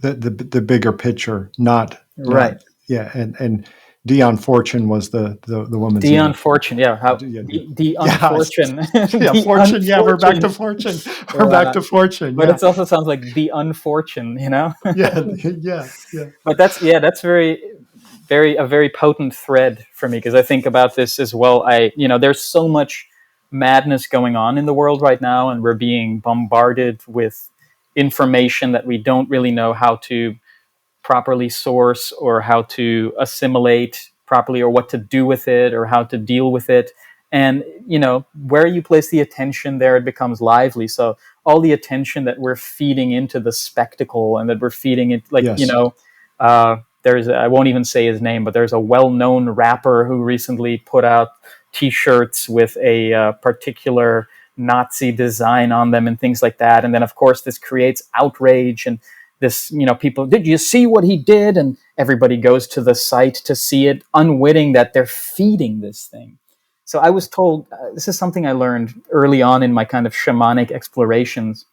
The bigger picture, not right. Yeah, and Dion Fortune was the woman's Dion name. Fortune, yeah. Dion Fortune. Fortune. Yeah, we're back to Fortune. We're back to Fortune. But it also sounds like the unfortune, yeah. But that's very, a very potent thread for me, because I think about this as well. There's so much madness going on in the world right now, and we're being bombarded with information that we don't really know how to properly source, or how to assimilate properly, or what to do with it, or how to deal with it. And where you place the attention, there it becomes lively. So all the attention that we're feeding into the spectacle, and that we're feeding it, like I won't even say his name, but there's a well-known rapper who recently put out T-shirts with a particular Nazi design on them and things like that. And then, of course, this creates outrage, and this, people, did you see what he did? And everybody goes to the site to see it, unwitting that they're feeding this thing. So I was told, this is something I learned early on in my kind of shamanic explorations,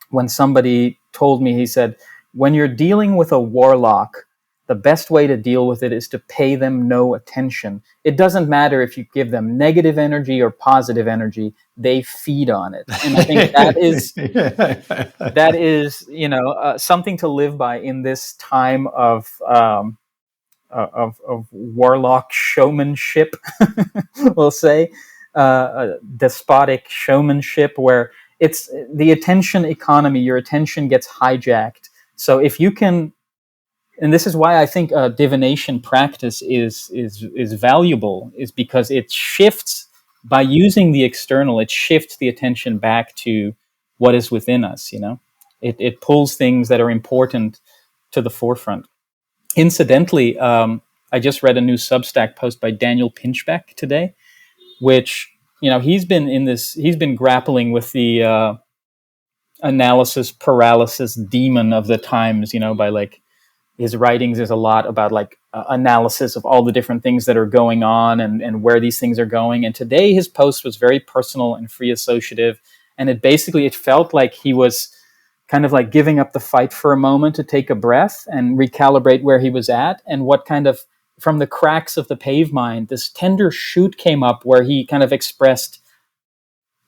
when somebody told me, he said, when you're dealing with a warlock, the best way to deal with it is to pay them no attention. It doesn't matter if you give them negative energy or positive energy, they feed on it. And I think that is something to live by in this time of warlock showmanship, we'll say, despotic showmanship, where it's the attention economy. Your attention gets hijacked. So if you can, and this is why I think divination practice is valuable, is because it shifts, by using the external, it shifts the attention back to what is within us. It pulls things that are important to the forefront. Incidentally, I just read a new Substack post by Daniel Pinchbeck today, which he's been grappling with the analysis paralysis demon of the times, by like his writings is a lot about like analysis of all the different things that are going on and where these things are going. And today his post was very personal and free associative. And it felt like he was kind of like giving up the fight for a moment to take a breath and recalibrate where he was at, and what kind of, from the cracks of the pave mind, this tender shoot came up where he kind of expressed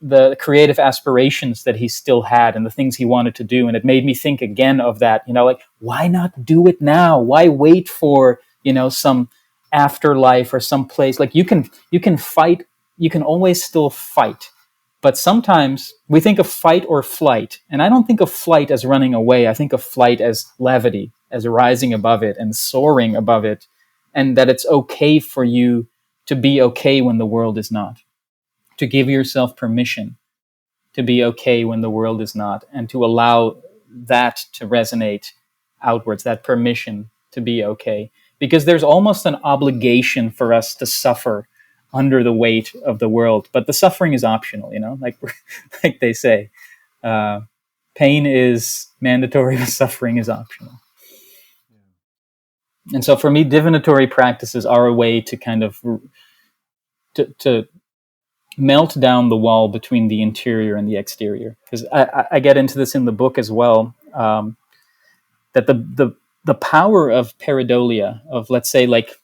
the creative aspirations that he still had and the things he wanted to do. And it made me think again of that, like, why not do it now? Why wait for, some afterlife or some place? Like you can fight, you can always still fight. But sometimes we think of fight or flight. And I don't think of flight as running away. I think of flight as levity, as rising above it and soaring above it. And that it's okay for you to be okay when the world is not. To give yourself permission to be okay when the world is not, and to allow that to resonate outwards, that permission to be okay. Because there's almost an obligation for us to suffer under the weight of the world, but the suffering is optional, like they say. Pain is mandatory, but suffering is optional. And so for me, divinatory practices are a way to kind of to melt down the wall between the interior and the exterior. Because I get into this in the book as well, that the power of pareidolia, of, let's say, like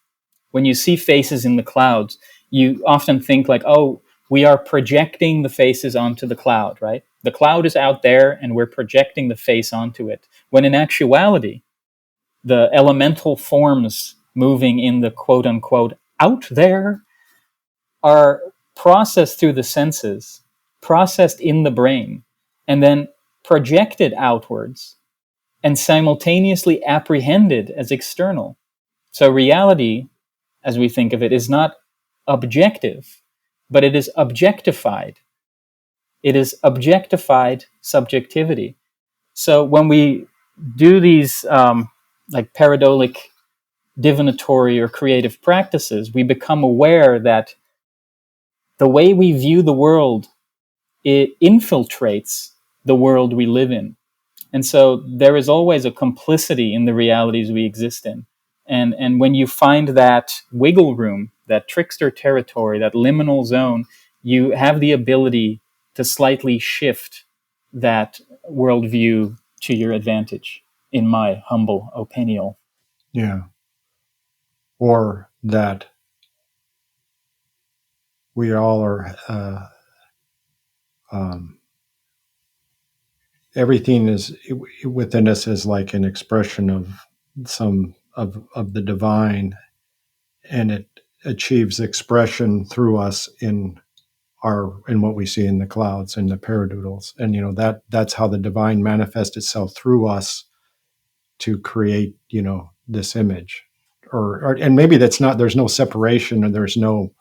when you see faces in the clouds, you often think like, oh, we are projecting the faces onto the cloud, right? The cloud is out there and we're projecting the face onto it. When in actuality, the elemental forms moving in the quote unquote out there are processed through the senses, processed in the brain, and then projected outwards and simultaneously apprehended as external. So reality, as we think of it, is not objective, but it is objectified. It is objectified subjectivity. So when we do these like pareidolic divinatory or creative practices, we become aware that the way we view the world, it infiltrates the world we live in. And so there is always a complicity in the realities we exist in. And when you find that wiggle room, that trickster territory, that liminal zone, you have the ability to slightly shift that worldview to your advantage, in my humble opinion. Yeah. Or that we all are, everything is within us is like an expression of some of the divine, and it achieves expression through us in what we see in the clouds and the paradoodles. And that's how the divine manifests itself through us to create this image, or and maybe that's not, there's no separation, or there's no.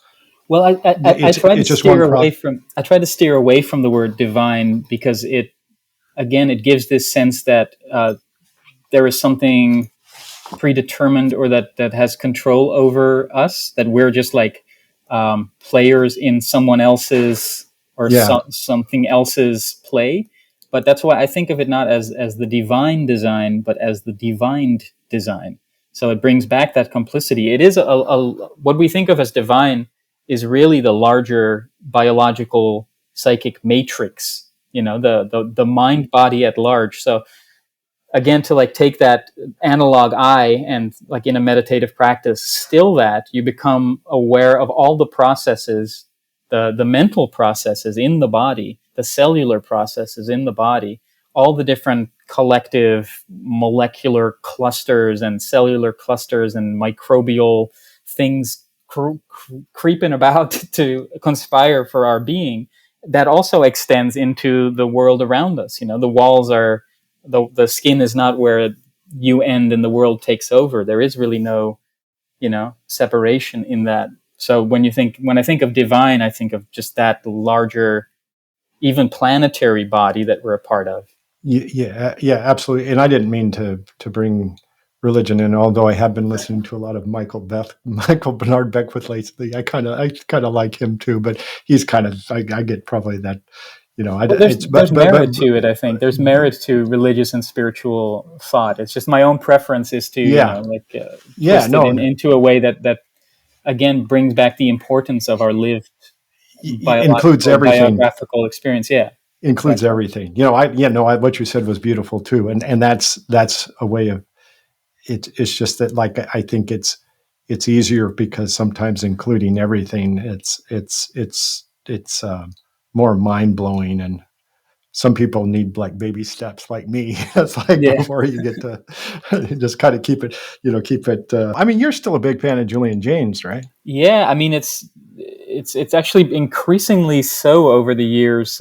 Well, I try to steer away from the word divine, because it gives this sense that there is something predetermined, or that has control over us, that we're just like players in someone else's or something else's play. But that's why I think of it not as the divine design, but as the divined design. So it brings back that complicity. It is what we think of as divine is really the larger biological psychic matrix, the mind body at large. So again, to like take that analog eye and like in a meditative practice, still that, you become aware of all the processes, the mental processes in the body, the cellular processes in the body, all the different collective molecular clusters and cellular clusters and microbial things creeping about to conspire for our being. That also extends into the world around us. The walls are, the skin is not where you end and the world takes over. There is really no, separation in that. So when I think of divine, I think of just that larger, even planetary body that we're a part of. Yeah, absolutely. And I didn't mean to bring religion. And although I have been listening to a lot of Michael Bernard Beckwith lately, I kind of like him too. But he's kind of I get probably that, Well, there's merit to it. I think there's merit to religious and spiritual thought. It's just my own preference is to twist it into a way that again brings back the importance of our lived includes everything, biographical experience. Yeah, includes everything. What you said was beautiful too, and that's a way of it. It's just that, like, I think it's easier because sometimes including everything, it's more mind blowing, and some people need like baby steps, like me. It's like before you get to just kind of keep it. I mean, you're still a big fan of Julian Jaynes, right? Yeah, I mean, it's actually increasingly so over the years.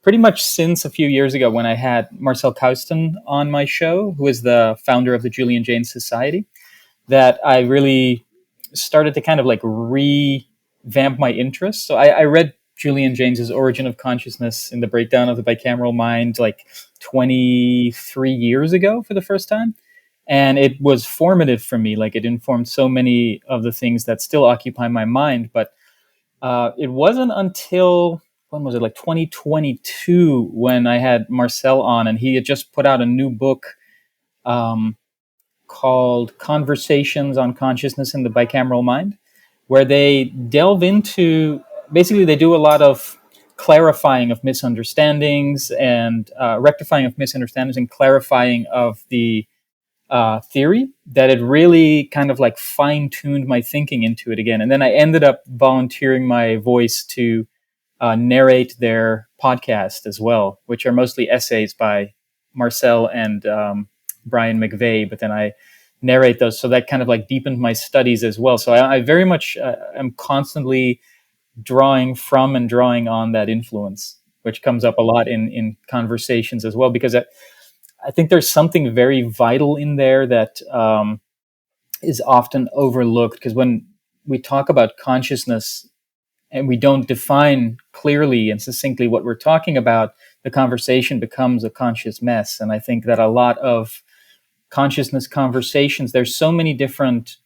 Pretty much since a few years ago when I had Marcel Kauston on my show, who is the founder of the Julian Jaynes Society, that I really started to kind of like revamp my interest. So I read Julian Jaynes's Origin of Consciousness in the Breakdown of the Bicameral Mind like 23 years ago for the first time. And it was formative for me. Like, it informed so many of the things that still occupy my mind. But it wasn't until, when was it, like 2022, when I had Marcel on, and he had just put out a new book called Conversations on Consciousness in the Bicameral Mind, where they delve into, basically they do a lot of clarifying of misunderstandings and rectifying of misunderstandings and clarifying of the theory, that it really kind of like fine-tuned my thinking into it again. And then I ended up volunteering my voice to narrate their podcast as well, which are mostly essays by Marcel and Brian McVeigh, but then I narrate those. So that kind of like deepened my studies as well. So I very much am constantly drawing from and drawing on that influence, which comes up a lot in conversations as well, because I think there's something very vital in there that is often overlooked, because when we talk about consciousness and we don't define clearly and succinctly what we're talking about, the conversation becomes a conscious mess. And I think that a lot of consciousness conversations, there's so many different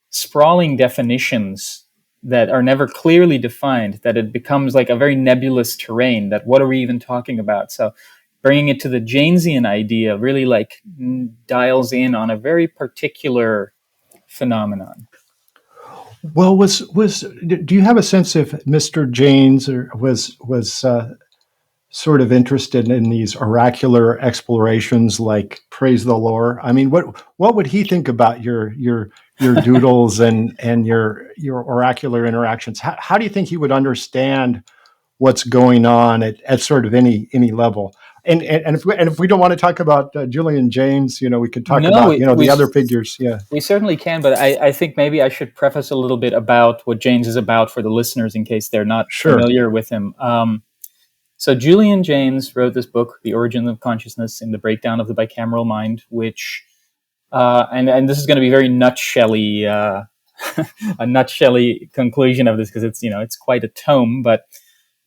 sprawling definitions that are never clearly defined, that it becomes like a very nebulous terrain, that what are we even talking about? So bringing it to the Jaynesian idea really like dials in on a very particular phenomenon. Well, do you have a sense if Mr. Jaynes was sort of interested in these oracular explorations, like praise the lore? I mean, what would he think about your doodles and your oracular interactions? How do you think he would understand what's going on at sort of any level? And if we don't want to talk about Julian Jaynes, we could talk about the other figures. Yeah, we certainly can. But I think maybe I should preface a little bit about what Jaynes is about for the listeners, in case they're not familiar with him. So Julian Jaynes wrote this book, The Origin of Consciousness in the Breakdown of the Bicameral Mind, which, and this is going to be very nutshell-y, a nutshell-y conclusion of this, because it's quite a tome, but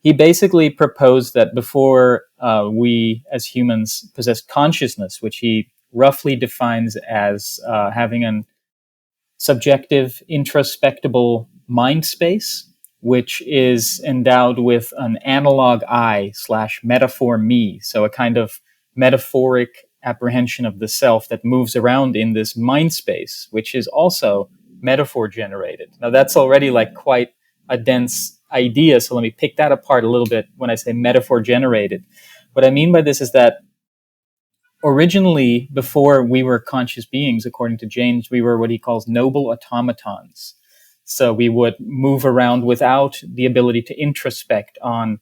he basically proposed that before we as humans possess consciousness, which he roughly defines as having an subjective, introspectable mind space, which is endowed with an analog I / metaphor me. So a kind of metaphoric apprehension of the self that moves around in this mind space, which is also metaphor generated. Now that's already like quite a dense idea. So let me pick that apart a little bit when I say metaphor generated. What I mean by this is that originally, before we were conscious beings, according to Jaynes, we were what he calls noble automatons. So we would move around without the ability to introspect on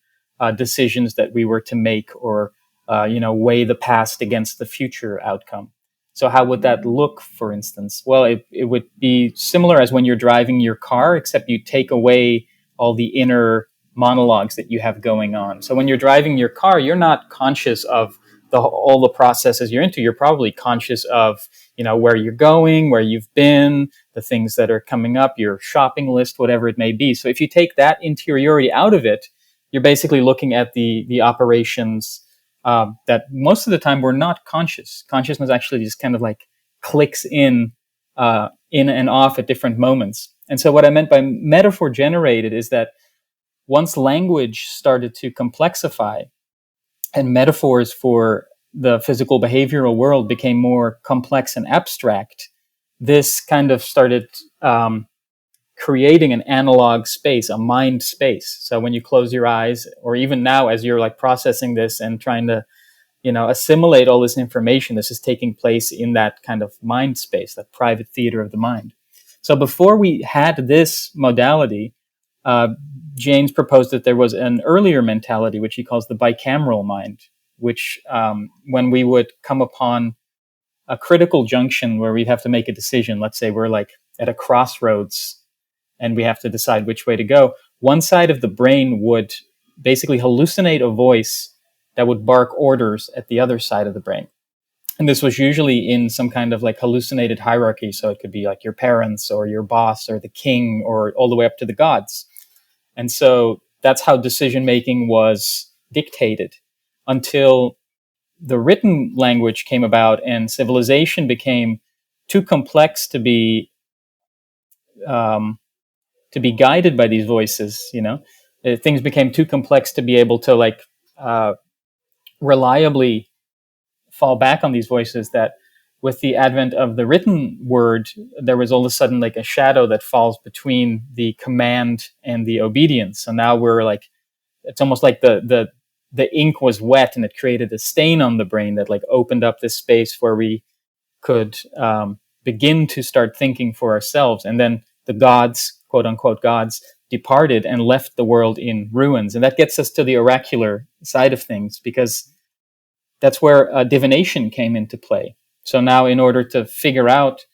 decisions that we were to make, or weigh the past against the future outcome. So how would that look, for instance? Well, it would be similar as when you're driving your car, except you take away all the inner monologues that you have going on. So when you're driving your car, you're not conscious of all the processes you're into. You're probably conscious of, where you're going, where you've been, the things that are coming up, your shopping list, whatever it may be. So if you take that interiority out of it, you're basically looking at the operations that most of the time we're not conscious. Consciousness actually just kind of like clicks in and off at different moments. And so what I meant by metaphor generated is that once language started to complexify and metaphors for the physical behavioral world became more complex and abstract, this kind of started creating an analog space, a mind space. So when you close your eyes, or even now as you're like processing this and trying to, assimilate all this information, this is taking place in that kind of mind space, that private theater of the mind. So before we had this modality, James proposed that there was an earlier mentality, which he calls the bicameral mind, which when we would come upon a critical junction where we'd have to make a decision, let's say we're like at a crossroads and we have to decide which way to go, one side of the brain would basically hallucinate a voice that would bark orders at the other side of the brain. And this was usually in some kind of like hallucinated hierarchy. So it could be like your parents or your boss or the king or all the way up to the gods. And so that's how decision-making was dictated until the written language came about and civilization became too complex to be guided by these voices. Things became too complex to be able to like reliably fall back on these voices, that with the advent of the written word, there was all of a sudden like a shadow that falls between the command and the obedience. So now we're like, it's almost like the ink was wet and it created a stain on the brain that like opened up this space where we could begin to start thinking for ourselves. And then the gods, quote unquote gods, departed and left the world in ruins. And that gets us to the oracular side of things, because that's where divination came into play. So now in order to figure out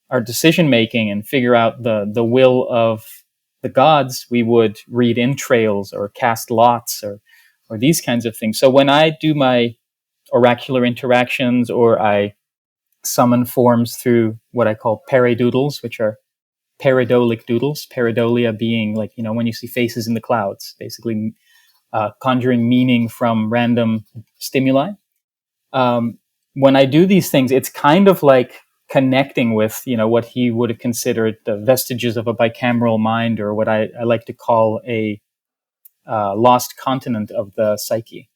our decision-making and figure out the will of the gods, we would read entrails or cast lots or these kinds of things. So when I do my oracular interactions, or I summon forms through what I call pareidoodles, which are pareidolic doodles, pareidolia being like, when you see faces in the clouds, basically conjuring meaning from random stimuli. When I do these things, it's kind of like connecting with, what he would have considered the vestiges of a bicameral mind, or what I like to call a lost continent of the psyche.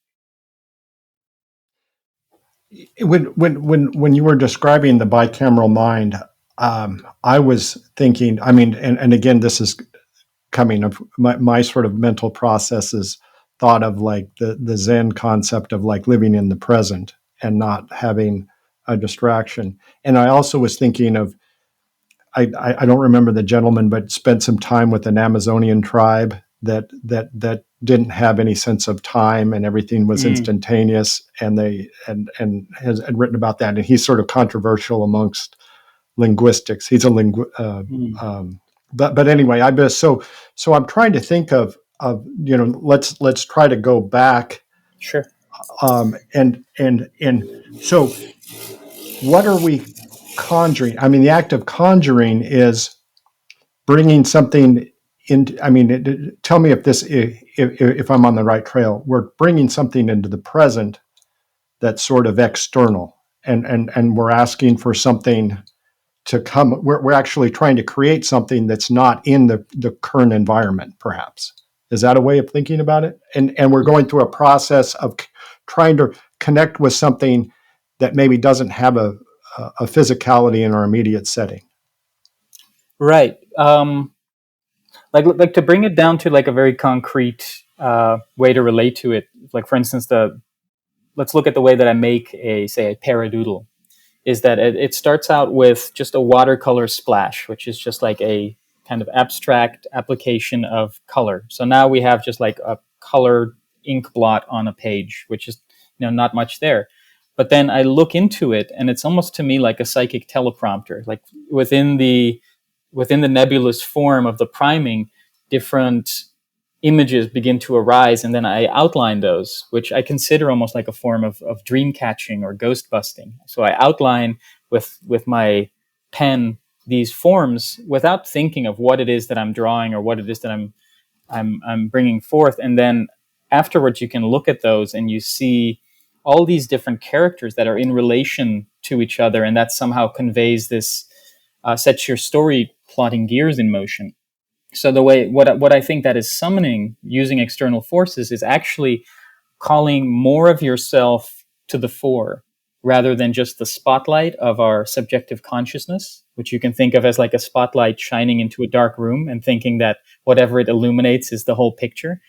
When you were describing the bicameral mind, I was thinking, and again, this is coming of my sort of mental processes, thought of like the Zen concept of like living in the present and not having a distraction. And I also was thinking of, I don't remember the gentleman, but spent some time with an Amazonian tribe that didn't have any sense of time, and everything was instantaneous. And they and has written about that. And he's sort of controversial amongst linguistics. He's a but anyway, so I'm trying to think of let's try to go back. Sure. And so what are we conjuring? The act of conjuring is bringing something in. Tell me if I'm on the right trail. We're bringing something into the present that's sort of external, and we're asking for something to come. We're actually trying to create something that's not in the current environment, perhaps. Is that a way of thinking about it? And we're going through a process of trying to connect with something that maybe doesn't have a physicality in our immediate setting. Right. Like to bring it down to like a very concrete way to relate to it. Like for instance, let's look at the way that I make a paradoodle. Is that it starts out with just a watercolor splash, which is just like a kind of abstract application of color. So now we have just like a colored ink blot on a page, which is not much there. But then I look into it, and it's almost to me like a psychic teleprompter. Like within the nebulous form of the priming, different images begin to arise, and then I outline those, which I consider almost like a form of dream catching or ghost busting. So I outline with my pen these forms without thinking of what it is that I'm drawing or what it is that I'm bringing forth, and then afterwards you can look at those and you see all these different characters that are in relation to each other, and that somehow conveys this, sets your story plotting gears in motion. So the way what I think that is summoning using external forces is actually calling more of yourself to the fore rather than just the spotlight of our subjective consciousness, which you can think of as like a spotlight shining into a dark room and thinking that whatever it illuminates is the whole picture.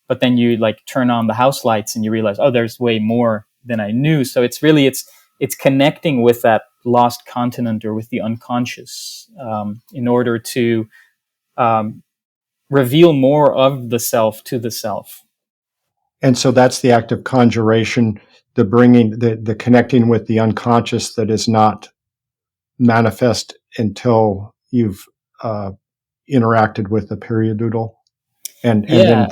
But then you like turn on the house lights and you realize, oh, there's way more than I knew. So it's really, it's connecting with that lost continent or with the unconscious in order to reveal more of the self to the self. And so that's the act of conjuration, the bringing, the connecting with the unconscious that is not manifest until you've interacted with the Pareidoodle. And then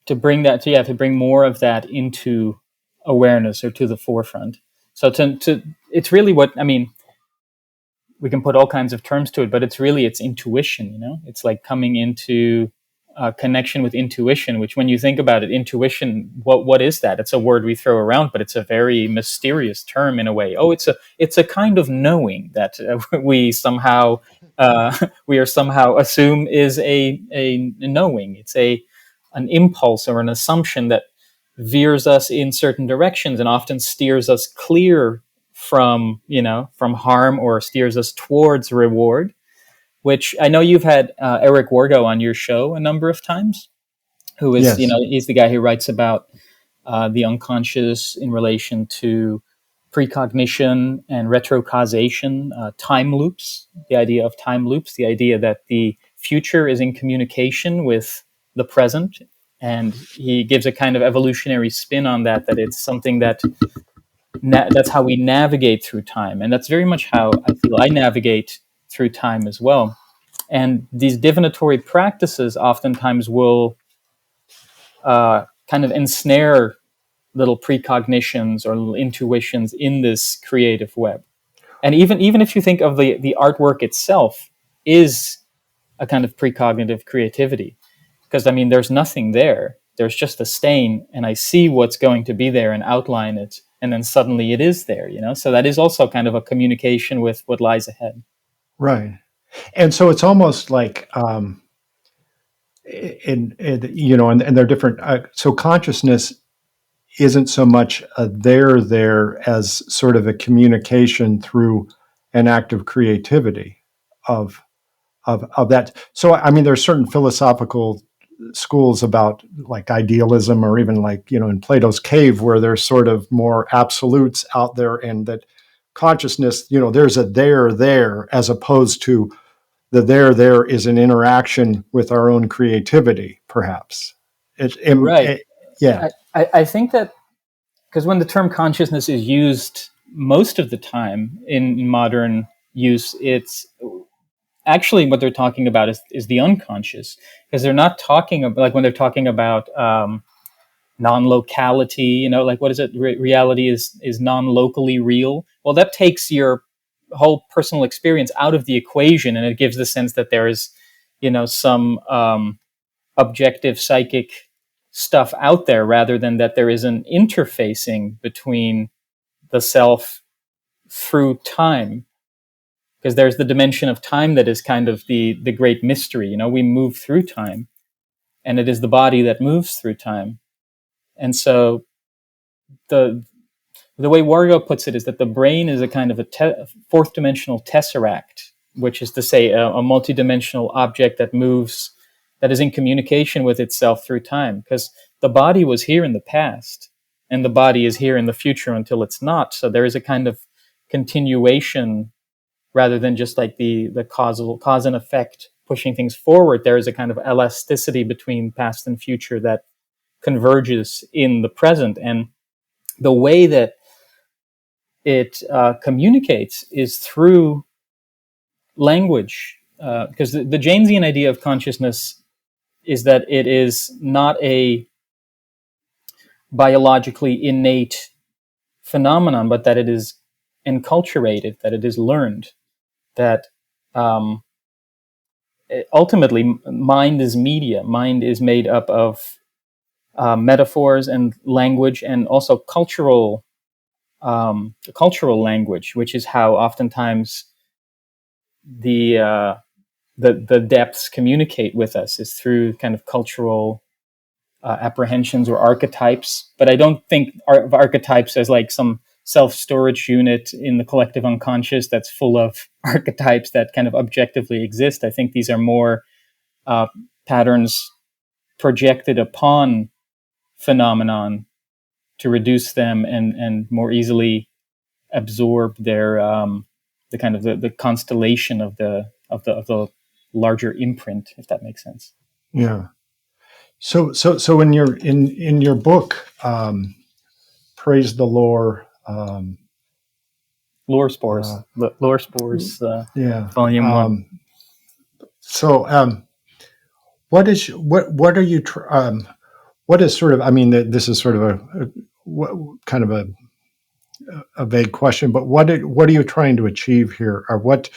to bring that to bring more of that into awareness or to the forefront. So to it's really what I mean. We can put all kinds of terms to it, but it's intuition. You know, it's like coming into connection with intuition. Which, when you think about it, intuition, what is that? It's a word we throw around, but it's a very mysterious term in a way. Oh, it's a kind of knowing that we somehow assume is a knowing. It's an impulse or an assumption that veers us in certain directions and often steers us clear from harm or steers us towards reward, which I know you've had Eric Wargo on your show a number of times, who is, yes. He's the guy who writes about the unconscious in relation to precognition and retrocausation, time loops, the idea of time loops, the idea that the future is in communication with the present. And he gives a kind of evolutionary spin on that it's something that that's how we navigate through time. And that's very much how I feel I navigate through time as well. And these divinatory practices oftentimes will kind of ensnare little precognitions or little intuitions in this creative web. And even if you think of the artwork itself is a kind of precognitive creativity, because I mean, there's nothing there. There's just a stain, and I see what's going to be there and outline it, and then suddenly it is there, So that is also kind of a communication with what lies ahead. Right. And so it's almost like, and they're different. So consciousness isn't so much a there as sort of a communication through an act of creativity of that. So, I mean, there's certain philosophical schools about like idealism, or even like, in Plato's cave, where there's sort of more absolutes out there, and that consciousness, there's a there, as opposed to the there is an interaction with our own creativity, perhaps. Right. Yeah. I think that because when the term consciousness is used most of the time in modern use, it's actually what they're talking about is the unconscious, because they're not talking about, like when they're talking about non-locality, like what is it? Reality is non-locally real. Well, that takes your whole personal experience out of the equation, and it gives the sense that there is, some objective psychic stuff out there, rather than that there is an interfacing between the self through time. Because there's the dimension of time that is kind of the great mystery. We move through time, and it is the body that moves through time. And so the way Wargo puts it is that the brain is a kind of a fourth dimensional tesseract, which is to say a multidimensional object that moves, that is in communication with itself through time. Because the body was here in the past, and the body is here in the future until it's not. So there is a kind of continuation, rather than just like the cause and effect pushing things forward. There is a kind of elasticity between past and future that converges in the present. And the way that it communicates is through language, because the Janesian idea of consciousness is that it is not a biologically innate phenomenon, but that it is enculturated, that it is learned, that ultimately mind is media. Mind is made up of metaphors and language, and also cultural language, which is how oftentimes the depths communicate with us, is through kind of cultural apprehensions or archetypes. But I don't think of archetypes as like some self-storage unit in the collective unconscious that's full of archetypes that kind of objectively exist. I think these are more patterns projected upon phenomenon to reduce them and more easily absorb their the kind of the constellation of the larger imprint, if that makes sense. Yeah. So in your book, Praise the Lore. Lore Spores. Lore Spores. Yeah. Volume 1. So, what is sort of? I mean, this is sort of kind of a vague question, but what are you trying to achieve here, or what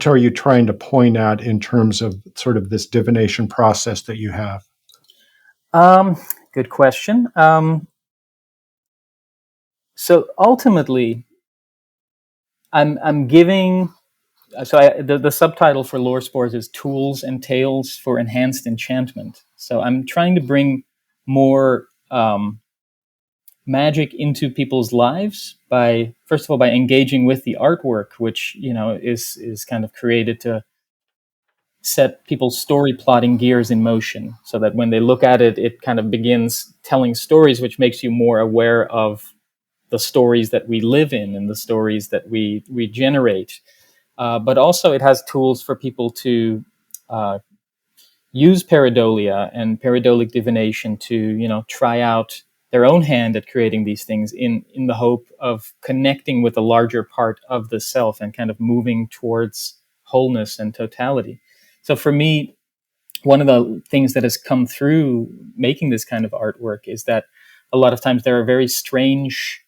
are you trying to point at in terms of sort of this divination process that you have? Good question. So ultimately, I'm giving. So the subtitle for Lore Spores is Tools and Tales for Enhanced Enchantment. So I'm trying to bring more magic into people's lives by, first of all, by engaging with the artwork, which is kind of created to set people's story plotting gears in motion, so that when they look at it, it kind of begins telling stories, which makes you more aware of the stories that we live in and the stories that we generate. But also it has tools for people to use pareidolia and pareidolic divination to, try out their own hand at creating these things in the hope of connecting with a larger part of the self and kind of moving towards wholeness and totality. So for me, one of the things that has come through making this kind of artwork is that a lot of times there are very strange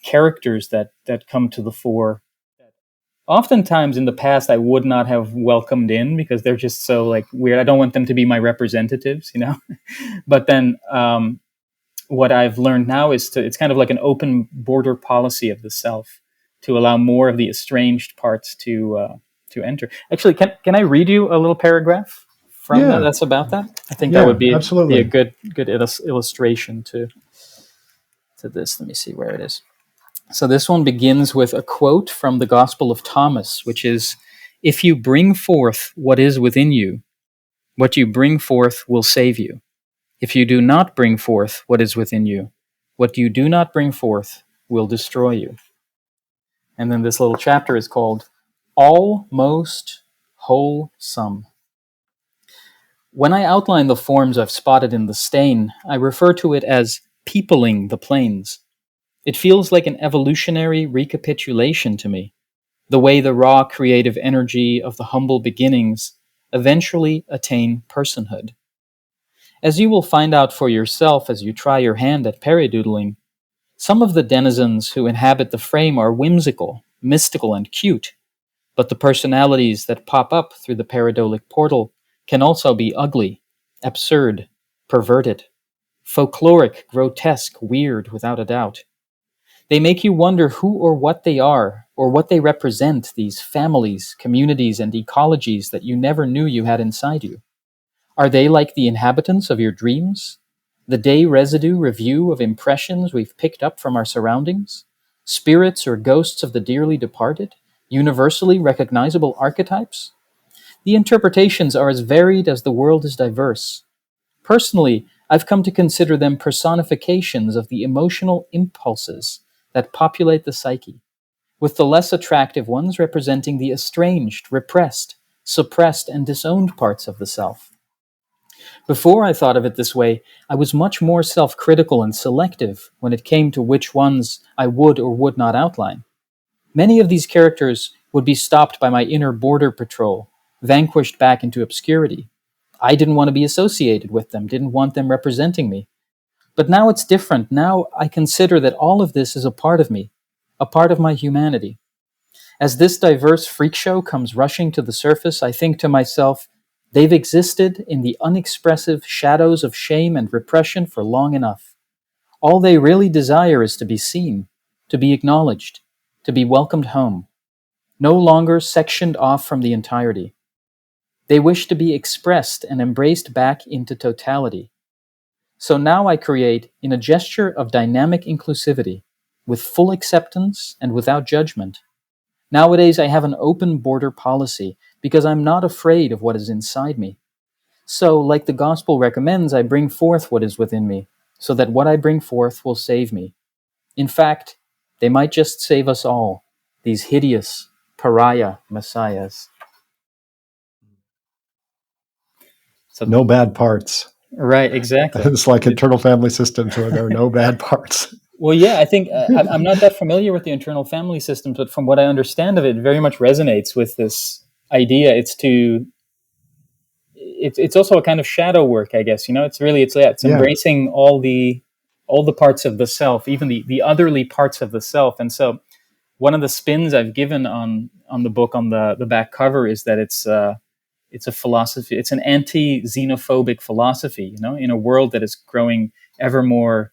characters that come to the fore. Oftentimes in the past, I would not have welcomed in because they're just so like weird. I don't want them to be my representatives, But then what I've learned now is it's kind of like an open border policy of the self to allow more of the estranged parts to enter. Actually, can I read you a little paragraph from that's about that? I think that would be a good illustration to this. Let me see where it is. So this one begins with a quote from the Gospel of Thomas, which is, "If you bring forth what is within you, what you bring forth will save you. If you do not bring forth what is within you, what you do not bring forth will destroy you." And then this little chapter is called Almost Wholesome. When I outline the forms I've spotted in the stain, I refer to it as peopling the plains. It feels like an evolutionary recapitulation to me, the way the raw creative energy of the humble beginnings eventually attain personhood. As you will find out for yourself as you try your hand at paradoodling, some of the denizens who inhabit the frame are whimsical, mystical, and cute, but the personalities that pop up through the pareidolic portal can also be ugly, absurd, perverted, folkloric, grotesque, weird, without a doubt. They make you wonder who or what they are, or what they represent, these families, communities, and ecologies that you never knew you had inside you. Are they like the inhabitants of your dreams? The day residue review of impressions we've picked up from our surroundings? Spirits or ghosts of the dearly departed? Universally recognizable archetypes? The interpretations are as varied as the world is diverse. Personally, I've come to consider them personifications of the emotional impulses that populate the psyche, with the less attractive ones representing the estranged, repressed, suppressed, and disowned parts of the self. Before I thought of it this way, I was much more self-critical and selective when it came to which ones I would or would not outline. Many of these characters would be stopped by my inner border patrol, vanquished back into obscurity. I didn't want to be associated with them, didn't want them representing me. But now it's different. Now I consider that all of this is a part of me, a part of my humanity. As this diverse freak show comes rushing to the surface, I think to myself, They've existed in the unexpressive shadows of shame and repression for long enough. All they really desire is to be seen, to be acknowledged, to be welcomed home, no longer sectioned off from the entirety. They wish to be expressed and embraced back into totality. So now I create in a gesture of dynamic inclusivity, with full acceptance and without judgment. Nowadays I have an open border policy because I'm not afraid of what is inside me. So, like the gospel recommends, I bring forth what is within me, so that what I bring forth will save me. In fact, they might just save us all, these hideous pariah messiahs. So no bad parts. Right, exactly. It's like internal family systems where there are no bad parts. Well, yeah, I think I'm not that familiar with the internal family systems, but from what I understand of it, it very much resonates with this idea. It's also a kind of shadow work, I guess. It's embracing all the parts of the self, even the otherly parts of the self. And so, one of the spins I've given on the book on the back cover is that it's a philosophy. It's an anti-xenophobic philosophy. In a world that is growing ever more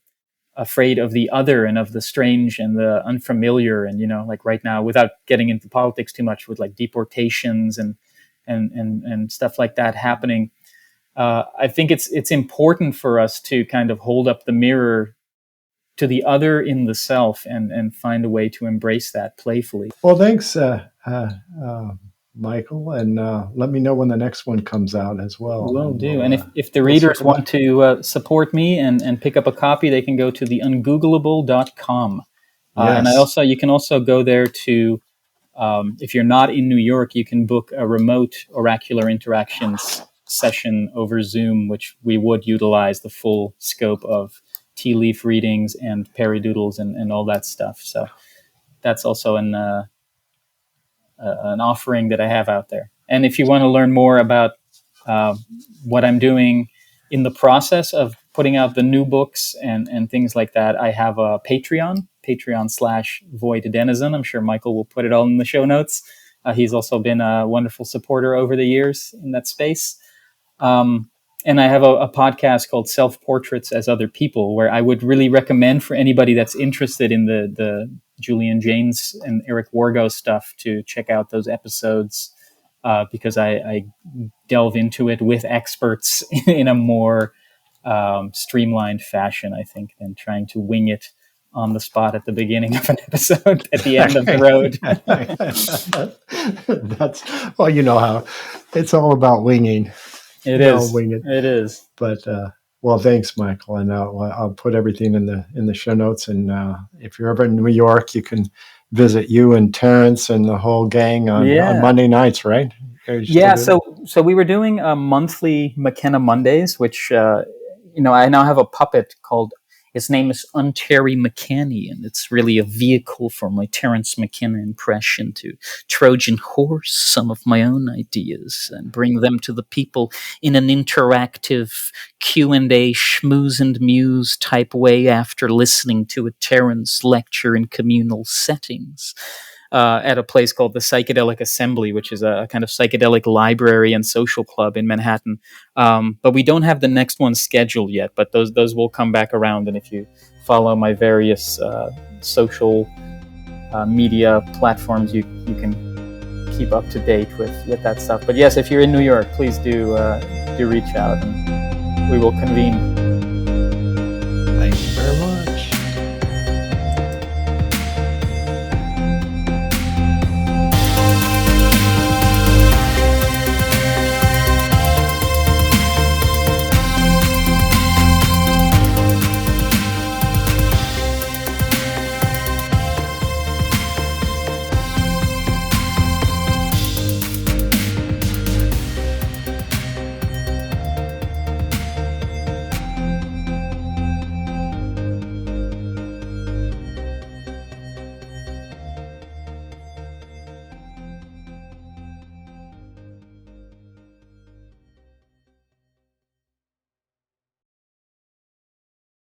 afraid of the other and of the strange and the unfamiliar, and like right now, without getting into politics too much, with like deportations and stuff like that happening, I think it's important for us to kind of hold up the mirror to the other in the self and find a way to embrace that playfully. Well, thanks, Michael, and let me know when the next one comes out as well. Will do. And if the readers want to support me and pick up a copy, they can go to the ungoogleable.com. Yes. And you can also go there to, if you're not in New York, you can book a remote Oracular Interactions session over Zoom, which we would utilize the full scope of tea leaf readings and paradoodles and all that stuff. So that's also an offering that I have out there. And if you want to learn more about what I'm doing in the process of putting out the new books and things like that, I have a Patreon.com/Void Denizen. I'm sure Michael will put it all in the show notes. He's also been a wonderful supporter over the years in that space. And I have a podcast called Self-Portraits as Other People, where I would really recommend for anybody that's interested in the Julian Jaynes and Eric Wargo stuff to check out those episodes, because I delve into it with experts in a more streamlined fashion, I think, than trying to wing it on the spot at the beginning of an episode at the end of the road. Well, you know how it's all about winging. It is. But well, thanks, Michael, and I'll put everything in the show notes. And if you're ever in New York, you can visit you and Terrence and the whole gang on Monday nights, right? Yeah. So we were doing monthly McKenna Mondays, which I now have a puppet called. His name is Unterry McCanny, and it's really a vehicle for my Terence McKenna impression to Trojan horse some of my own ideas and bring them to the people in an interactive Q&A schmooze and muse type way after listening to a Terence lecture in communal settings. At a place called the Psychedelic Assembly, which is a kind of psychedelic library and social club in Manhattan. But we don't have the next one scheduled yet, but those will come back around. And if you follow my various social media platforms, you can keep up to date with that stuff. But yes, if you're in New York, please do reach out and we will convene.